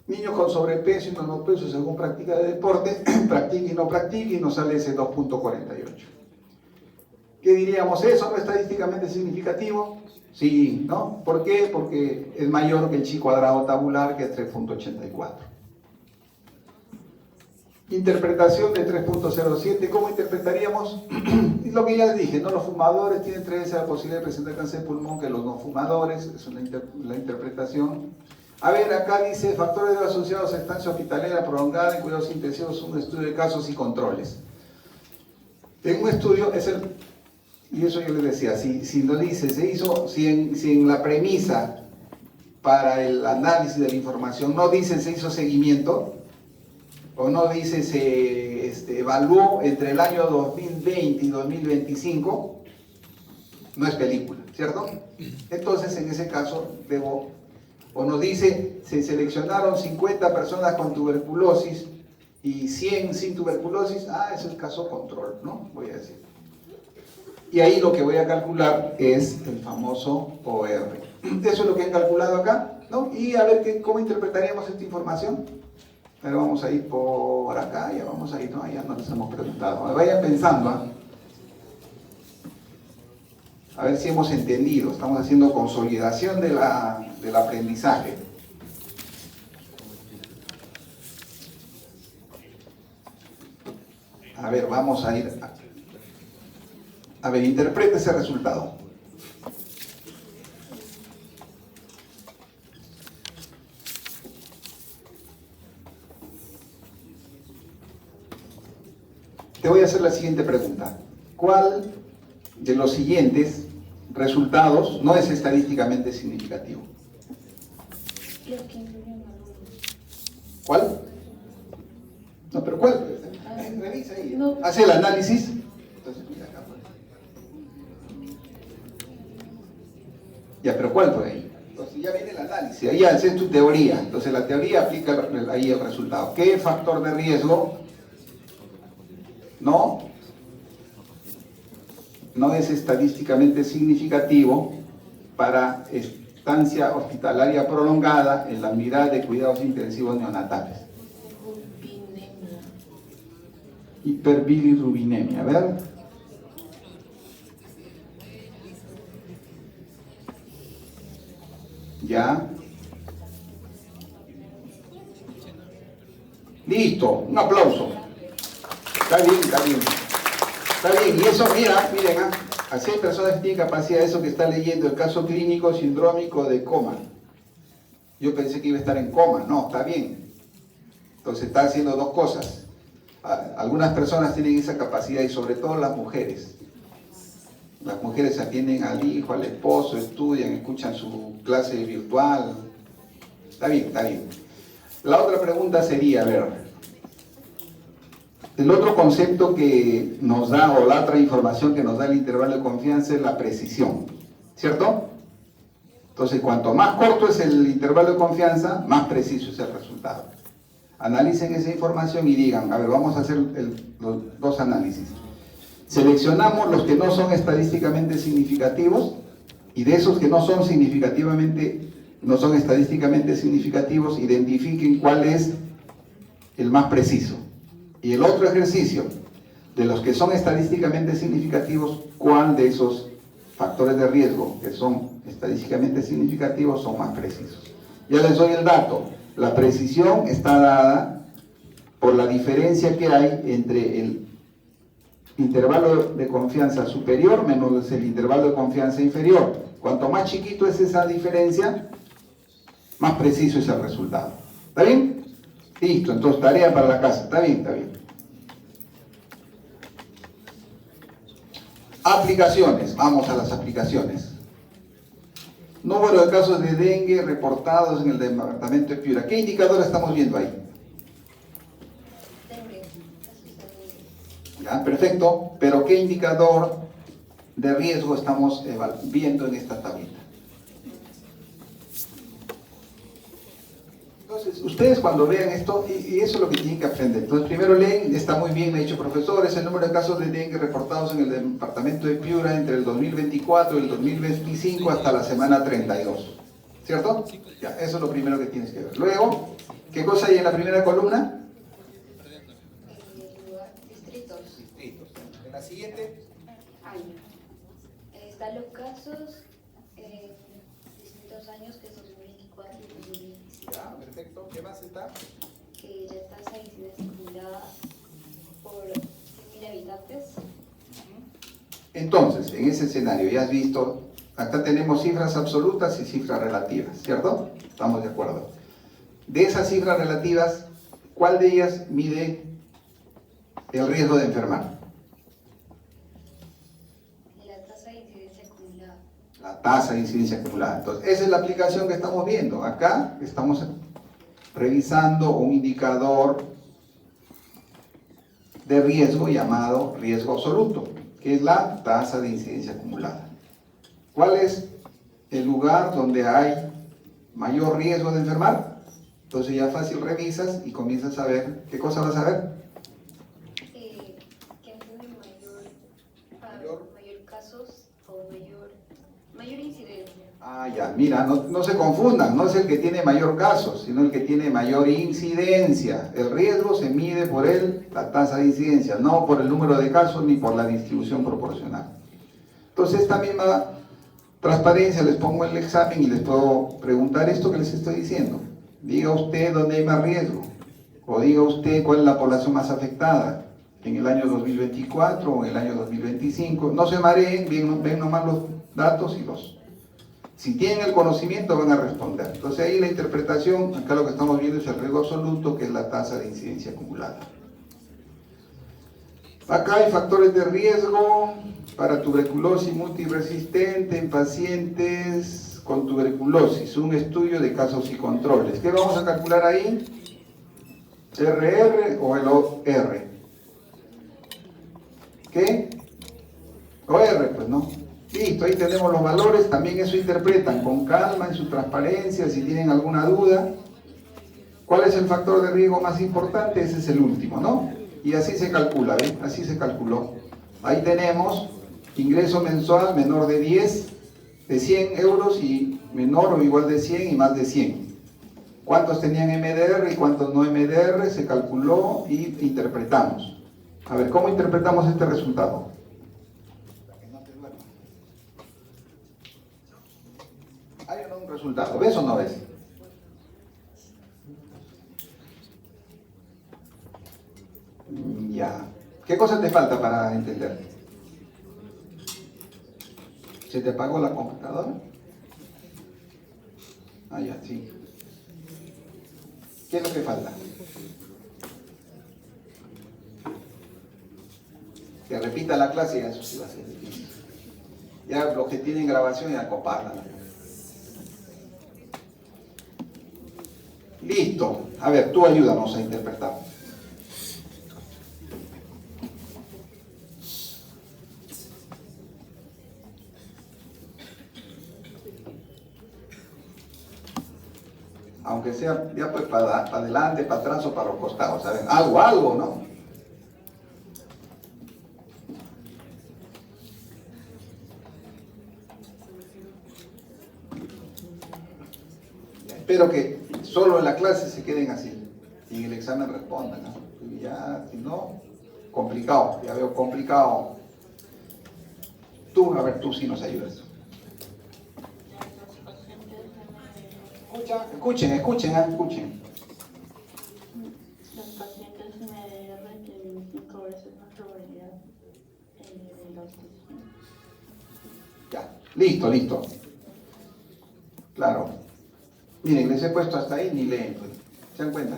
A: Niños con sobrepeso y no peso según práctica de deporte, practique y no practique, y nos sale ese 2.48. ¿Qué diríamos? ¿Eso no es estadísticamente significativo? Sí, ¿no? ¿Por qué? Porque es mayor que el chi cuadrado tabular, que es 3.84. Interpretación de 3.07, ¿cómo interpretaríamos? Lo que ya les dije, ¿no? Los fumadores tienen 3 veces la posibilidad de presentar cáncer de pulmón que los no fumadores, es la interpretación. A ver, acá dice, factores asociados a estancia hospitalera prolongada en cuidados intensivos, un estudio de casos y controles. En un estudio, y eso yo les decía, si lo dice, si en la premisa para el análisis de la información no dice se hizo seguimiento, o no dice se evaluó entre el año 2020 y 2025, no es película, ¿cierto? Entonces, en ese caso, o nos dice, se seleccionaron 50 personas con tuberculosis y 100 sin tuberculosis, es el caso control, ¿no? Voy a decir. Y ahí lo que voy a calcular es el famoso OR. Eso es lo que han calculado acá, ¿no? Y a ver cómo interpretaríamos esta información. Pero vamos a ir por acá, ya vamos a ir, ¿no? Ya nos les hemos preguntado. Vayan pensando, ¿eh? A ver si hemos entendido. Estamos haciendo consolidación del aprendizaje. A ver, vamos a ir. A ver, interprete ese resultado. Te voy a hacer la siguiente pregunta. ¿Cuál de los siguientes resultados no es estadísticamente significativo? ¿Cuál? No, pero ¿cuál? Revisa ahí. Hace el análisis. Entonces, mira acá. Ya, pero ¿cuál por ahí? Entonces ya viene el análisis, ahí haces tu teoría. Entonces la teoría aplica ahí el resultado. ¿Qué factor de riesgo no es estadísticamente significativo para estancia hospitalaria prolongada en la unidad de cuidados intensivos neonatales? Hiperbilirrubinemia. A ver. Ya. Listo. Un aplauso. Está bien, está bien. Está bien. Y eso, miren, así hay personas que tienen capacidad de eso, que está leyendo el caso clínico sindrómico de coma. Yo pensé que iba a estar en coma. No, está bien. Entonces está haciendo dos cosas. Algunas personas tienen esa capacidad, y sobre todo las mujeres. Las mujeres atienden al hijo, al esposo, estudian, escuchan su clase virtual. Está bien, está bien. La otra pregunta sería, a ver, el otro concepto que nos da, o la otra información que nos da el intervalo de confianza, es la precisión, ¿cierto? Entonces, cuanto más corto es el intervalo de confianza, más preciso es el resultado. Analicen esa información y digan, a ver, vamos a hacer los dos análisis. Seleccionamos los que no son estadísticamente significativos, y de esos que no son estadísticamente significativos, identifiquen cuál es el más preciso. Y el otro ejercicio, de los que son estadísticamente significativos, cuál de esos factores de riesgo que son estadísticamente significativos son más precisos. Ya les doy el dato. La precisión está dada por la diferencia que hay entre el intervalo de confianza superior menos el intervalo de confianza inferior. Cuanto más chiquito es esa diferencia, más preciso es el resultado. ¿Está bien? Listo, entonces tarea para la casa. Está bien, está bien. Aplicaciones. Vamos a las aplicaciones. Número de casos de dengue reportados en el departamento de Piura. ¿Qué indicador estamos viendo ahí? Ya, perfecto, pero ¿qué indicador de riesgo estamos viendo en esta tablita? Entonces, ustedes cuando vean esto, y eso es lo que tienen que aprender. Entonces, primero leen, está muy bien, me ha dicho profesor, es el número de casos de dengue reportados en el departamento de Piura entre el 2024 y el 2025 hasta la semana 32. ¿Cierto? Ya, eso es lo primero que tienes que ver. Luego, ¿qué cosa hay en la primera columna?
D: Distritos.
A: Distritos. En la siguiente.
D: Año. Están los casos en distintos años, que es 2024 y 2025.
A: Ya, perfecto. ¿Qué más está?
D: Que la tasa de incidencia acumulada por 100.000 habitantes.
A: Entonces, en ese escenario, ya has visto, acá tenemos cifras absolutas y cifras relativas, ¿cierto? Estamos de acuerdo. De esas cifras relativas, ¿cuál de ellas mide el riesgo de enfermar?
D: La tasa de incidencia acumulada.
A: La tasa de incidencia acumulada. Entonces, esa es la aplicación que estamos viendo. Acá estamos revisando un indicador de riesgo llamado riesgo absoluto, que es la tasa de incidencia acumulada. ¿Cuál es el lugar donde hay mayor riesgo de enfermar? Entonces ya fácil revisas y comienzas a ver, ¿qué cosa vas a ver?
D: Que tiene mayor casos o mayor incidencia.
A: Ah, ya, mira, no se confundan, no es el que tiene mayor casos, sino el que tiene mayor incidencia. El riesgo se mide por la tasa de incidencia, no por el número de casos ni por la distribución proporcional. Entonces, esta misma transparencia les pongo en el examen y les puedo preguntar esto que les estoy diciendo. Diga usted dónde hay más riesgo, o diga usted cuál es la población más afectada en el año 2024 o en el año 2025. No se mareen, ven nomás los datos y si tienen el conocimiento van a responder. Entonces ahí la interpretación, acá lo que estamos viendo es el riesgo absoluto, que es la tasa de incidencia acumulada. Acá hay factores de riesgo para tuberculosis multiresistente en pacientes con tuberculosis, un estudio de casos y controles. ¿Qué vamos a calcular ahí? ¿RR o el OR? ¿Qué? OR, pues no. Listo, ahí tenemos los valores, también eso interpretan con calma, en su transparencia, si tienen alguna duda. ¿Cuál es el factor de riesgo más importante? Ese es el último, ¿no? Y así se calcula, ¿ven? Así se calculó. Ahí tenemos ingreso mensual menor de 100 euros y menor o igual de 100 y más de 100. ¿Cuántos tenían MDR y cuántos no MDR? Se calculó y interpretamos. A ver, ¿cómo interpretamos este resultado? Hay un resultado, ¿ves o no ves? Ya. ¿Qué cosa te falta para entender? ¿Se te apagó la computadora? Ah, ya, sí. ¿Qué es lo que falta? Que repita la clase y eso sí va a ser difícil. Ya los que tienen grabación ya compartan. Listo. A ver, tú ayúdanos a interpretar. Aunque sea ya pues para adelante, para atrás o para los costados, ¿saben? Algo, ¿no? Espero que solo en la clase se queden así y en el examen respondan, ¿no? Y ya, si no, complicado, ya veo complicado. Tú, a ver, tú sí nos ayudas. Escuchen.
C: Los pacientes MDR tienen 5 veces más probabilidad de la autismo.
A: Ya, listo. Claro. Miren, les he puesto hasta ahí, ni leen, pues. ¿Se dan cuenta?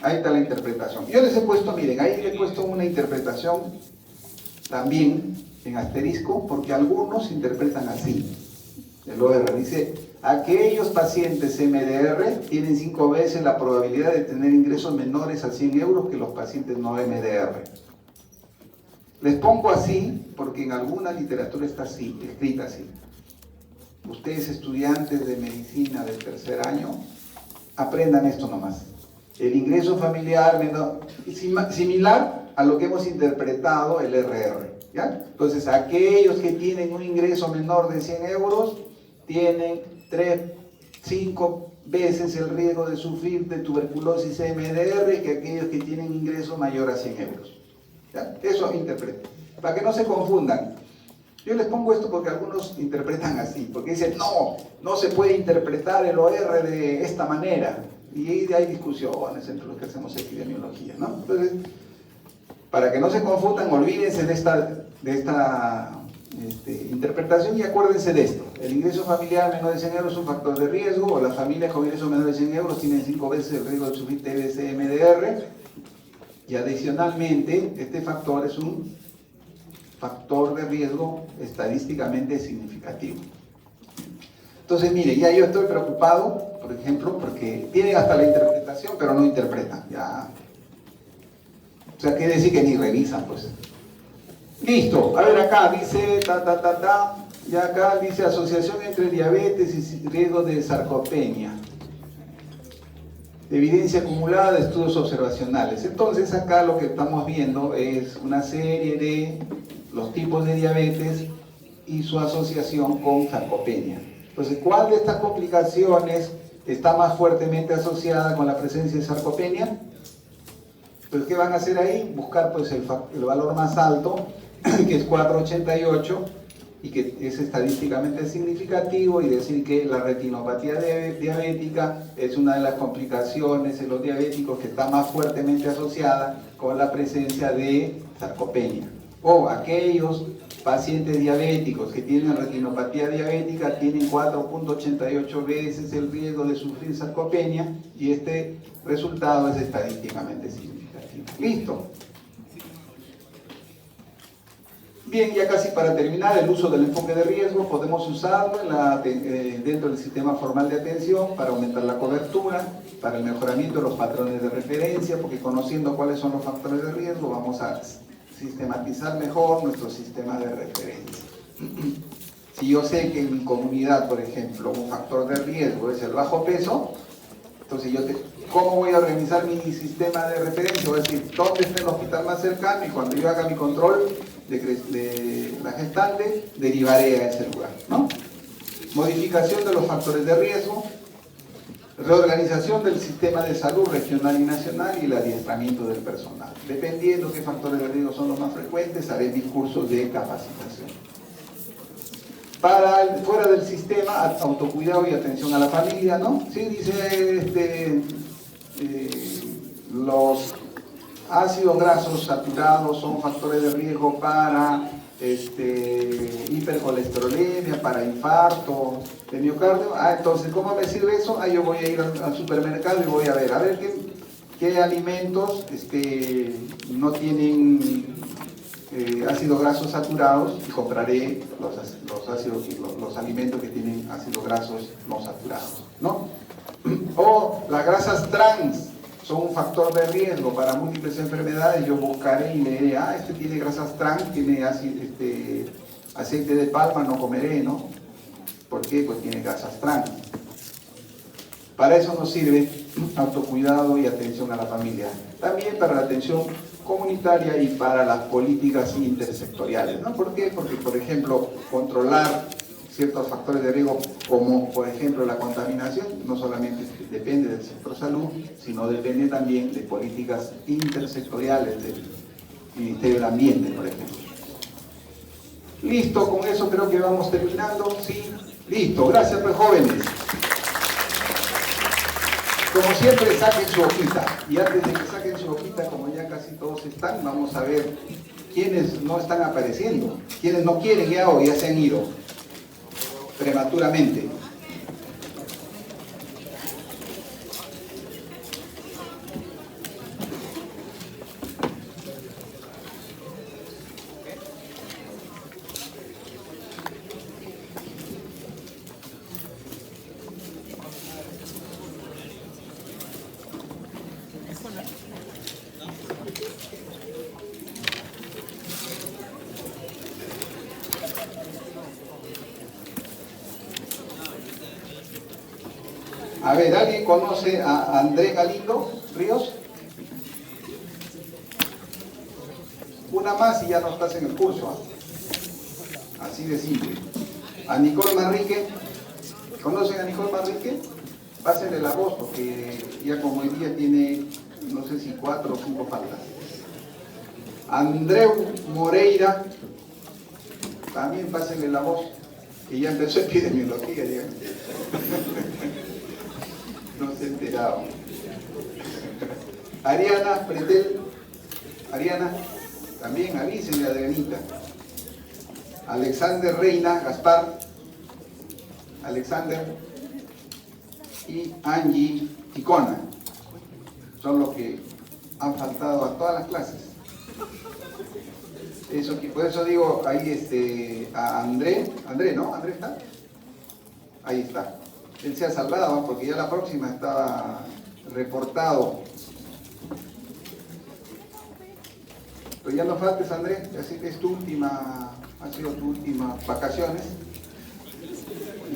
A: Ahí está la interpretación. Yo les he puesto, miren, ahí les he puesto una interpretación también en asterisco, porque algunos interpretan así. El OR dice, aquellos pacientes MDR tienen 5 veces la probabilidad de tener ingresos menores a 100 euros que los pacientes no MDR. Les pongo así porque en alguna literatura está así, escrita así. Ustedes estudiantes de medicina del tercer año, aprendan esto nomás. El ingreso familiar menor, similar a lo que hemos interpretado el RR. ¿Ya? Entonces, aquellos que tienen un ingreso menor de 100 euros tienen 5 veces el riesgo de sufrir de tuberculosis MDR que aquellos que tienen ingreso mayor a 100 euros. ¿Ya? Eso interpreto. Para que no se confundan. Yo les pongo esto porque algunos interpretan así, porque dicen, no se puede interpretar el OR de esta manera. Y ahí hay discusiones entre los que hacemos epidemiología, ¿no? Entonces, para que no se confundan, olvídense de esta interpretación y acuérdense de esto. El ingreso familiar menor de 100 euros es un factor de riesgo, o las familias con ingreso menor de 100 euros tienen 5 veces el riesgo de sufrir TBC-MDR, y adicionalmente, este factor es un factor de riesgo estadísticamente significativo. Entonces, mire, ya yo estoy preocupado, por ejemplo, porque tienen hasta la interpretación, pero no interpretan. Ya. O sea, quiere decir que ni revisan, pues. Listo. A ver, acá dice, y acá dice asociación entre diabetes y riesgo de sarcopenia. Evidencia acumulada de estudios observacionales. Entonces, acá lo que estamos viendo es una serie de los tipos de diabetes y su asociación con sarcopenia. Entonces, ¿cuál de estas complicaciones está más fuertemente asociada con la presencia de sarcopenia? Entonces, ¿qué van a hacer ahí? Buscar pues el valor más alto, que es 4,88, y que es estadísticamente significativo, y decir que la retinopatía diabética es una de las complicaciones en los diabéticos que está más fuertemente asociada con la presencia de sarcopenia. O aquellos pacientes diabéticos que tienen retinopatía diabética tienen 4,88 veces el riesgo de sufrir sarcopenia, y este resultado es estadísticamente significativo. Listo. Bien, ya casi para terminar, el uso del enfoque de riesgo podemos usarlo dentro del sistema formal de atención para aumentar la cobertura, para el mejoramiento de los patrones de referencia, porque conociendo cuáles son los factores de riesgo vamos a sistematizar mejor nuestro sistema de referencia. Si yo sé que en mi comunidad, por ejemplo, un factor de riesgo es el bajo peso, entonces ¿cómo voy a organizar mi sistema de referencia? Voy a decir, ¿dónde está el hospital más cercano? Y cuando yo haga mi control de la gestante, derivaré a ese lugar, ¿no? Modificación de los factores de riesgo, reorganización del sistema de salud regional y nacional, y el adiestramiento del personal. Dependiendo qué factores de riesgo son los más frecuentes, haré mis cursos de capacitación. Fuera del sistema, autocuidado y atención a la familia, ¿no? Sí, dice los ácidos grasos saturados son factores de riesgo para hipercolesterolemia, para infarto de miocardio. Entonces, ¿cómo me sirve eso? Yo voy a ir al supermercado y voy a ver qué alimentos no tienen ácidos grasos saturados, y compraré los alimentos que tienen ácidos grasos no saturados, ¿no? O las grasas trans son un factor de riesgo para múltiples enfermedades. Yo buscaré y leeré, este tiene grasas trans, tiene aceite de palma, no comeré, ¿no? ¿Por qué? Pues tiene grasas trans. Para eso nos sirve autocuidado y atención a la familia. También para la atención comunitaria y para las políticas intersectoriales, ¿no? ¿Por qué? Porque, por ejemplo, controlar ciertos factores de riesgo, como por ejemplo la contaminación, no solamente depende del sector salud, sino depende también de políticas intersectoriales del Ministerio del Ambiente, por ejemplo. Listo, con eso creo que vamos terminando. Sí, listo, gracias pues jóvenes. Como siempre, saquen su hojita, y antes de que saquen su hojita, como ya casi todos están, vamos a ver quiénes no están apareciendo, quiénes no quieren ya o ya se han ido prematuramente. A ver, ¿alguien conoce a Andrés Galindo Ríos? Una más y ya no estás en el curso, ¿ah? Así de simple. A Nicole Manrique, ¿conocen a Nicole Manrique? Pásenle la voz porque ya como hoy día tiene, no sé si 4 o 5 faltas. Andreu Moreira, también pásenle la voz, que ya empezó epidemiología, ya. No se enteraba. Ariana Pretel, Ariana, también avísenle a Adrianita. Alexander Reina, Gaspar, Alexander y Angie Ticona. Son los que han faltado a todas las clases. Eso, por eso digo, ahí a André, ¿no? ¿André está? Ahí está. Él se ha salvado porque ya la próxima estaba reportado. Pero ya no faltes, André, así que es tu última, ha sido tu última vacaciones.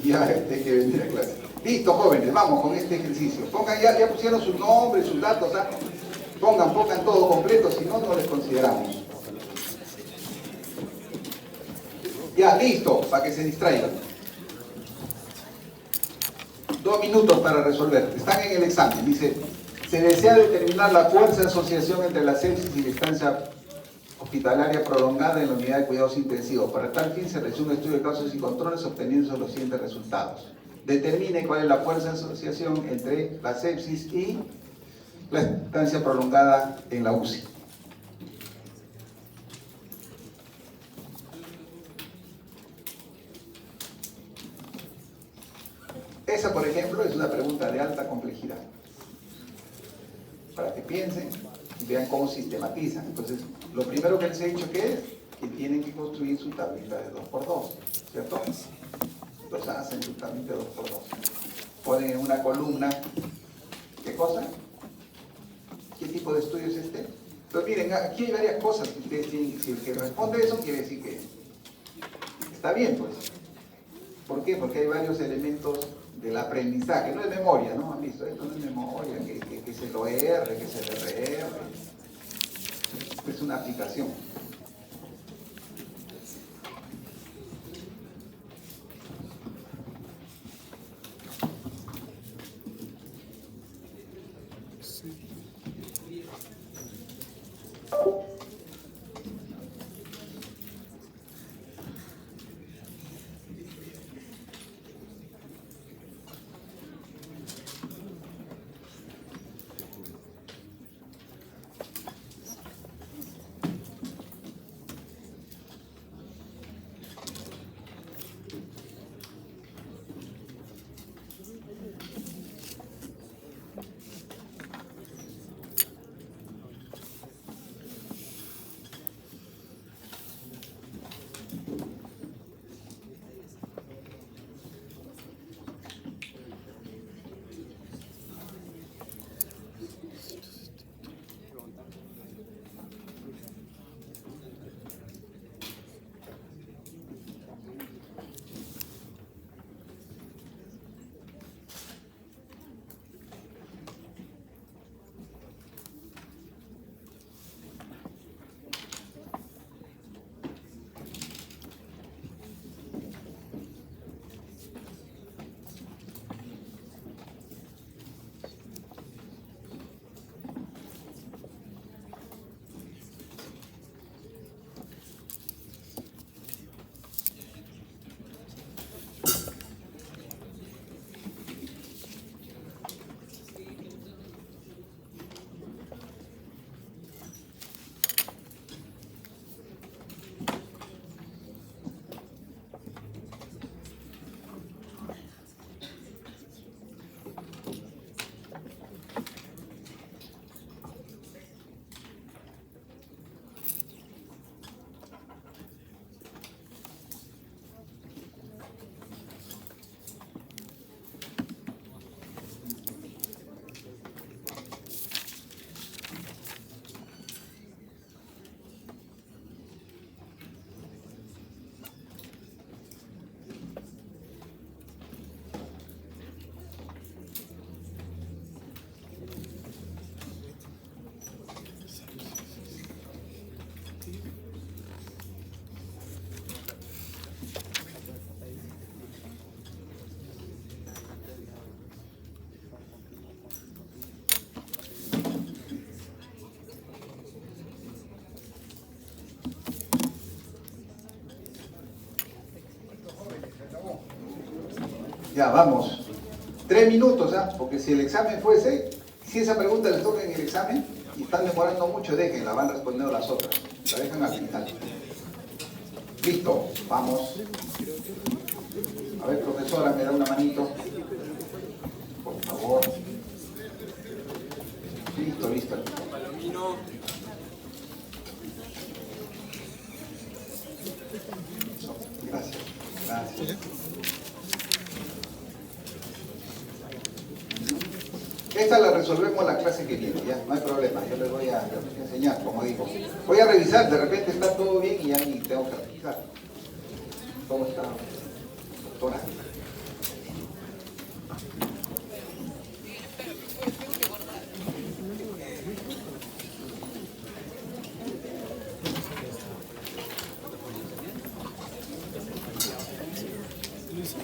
A: Y ya hay que venir a clase. Listo, jóvenes, vamos con este ejercicio. Pongan, ya pusieron sus nombres, sus datos, ¿ah? Pongan todo completo, si no, no les consideramos. Ya, listo, para que se distraigan. 2 minutos para resolver. Están en el examen. Dice, se desea determinar la fuerza de asociación entre la sepsis y la estancia hospitalaria prolongada en la unidad de cuidados intensivos. Para tal fin se realiza un estudio de causas y controles obteniendo los siguientes resultados. Determine cuál es la fuerza de asociación entre la sepsis y la estancia prolongada en la UCI. Esa, por ejemplo, es una pregunta de alta complejidad. Para que piensen y vean cómo sistematizan. Entonces, lo primero que les he dicho que es que tienen que construir su tablita de 2×2, ¿cierto? Entonces hacen su tablita de 2×2. Ponen en una columna, ¿qué cosa? ¿Qué tipo de estudio es este? Entonces miren, aquí hay varias cosas que ustedes tienen que decir. Si el que responde eso quiere decir que está bien, pues. ¿Por qué? Porque hay varios elementos del aprendizaje, no es memoria, ¿no? ¿Han visto? Esto no es memoria, que es el OR, que es el RR. Es una aplicación. Ya, vamos. 3 minutos, ¿ah? Porque si el examen fuese, si esa pregunta les toca en el examen y están demorando mucho, déjenla, van respondiendo las otras. La dejan al final. Listo, vamos. A ver, profesora, me da una manito. Por favor. Listo, listo. Gracias, gracias. Esta la resolvemos la clase que viene, ya, no hay problema, yo les voy a enseñar, como digo. Voy a revisar, de repente está todo bien y ya ni tengo que revisar. ¿Cómo está, doctora?
F: Luis.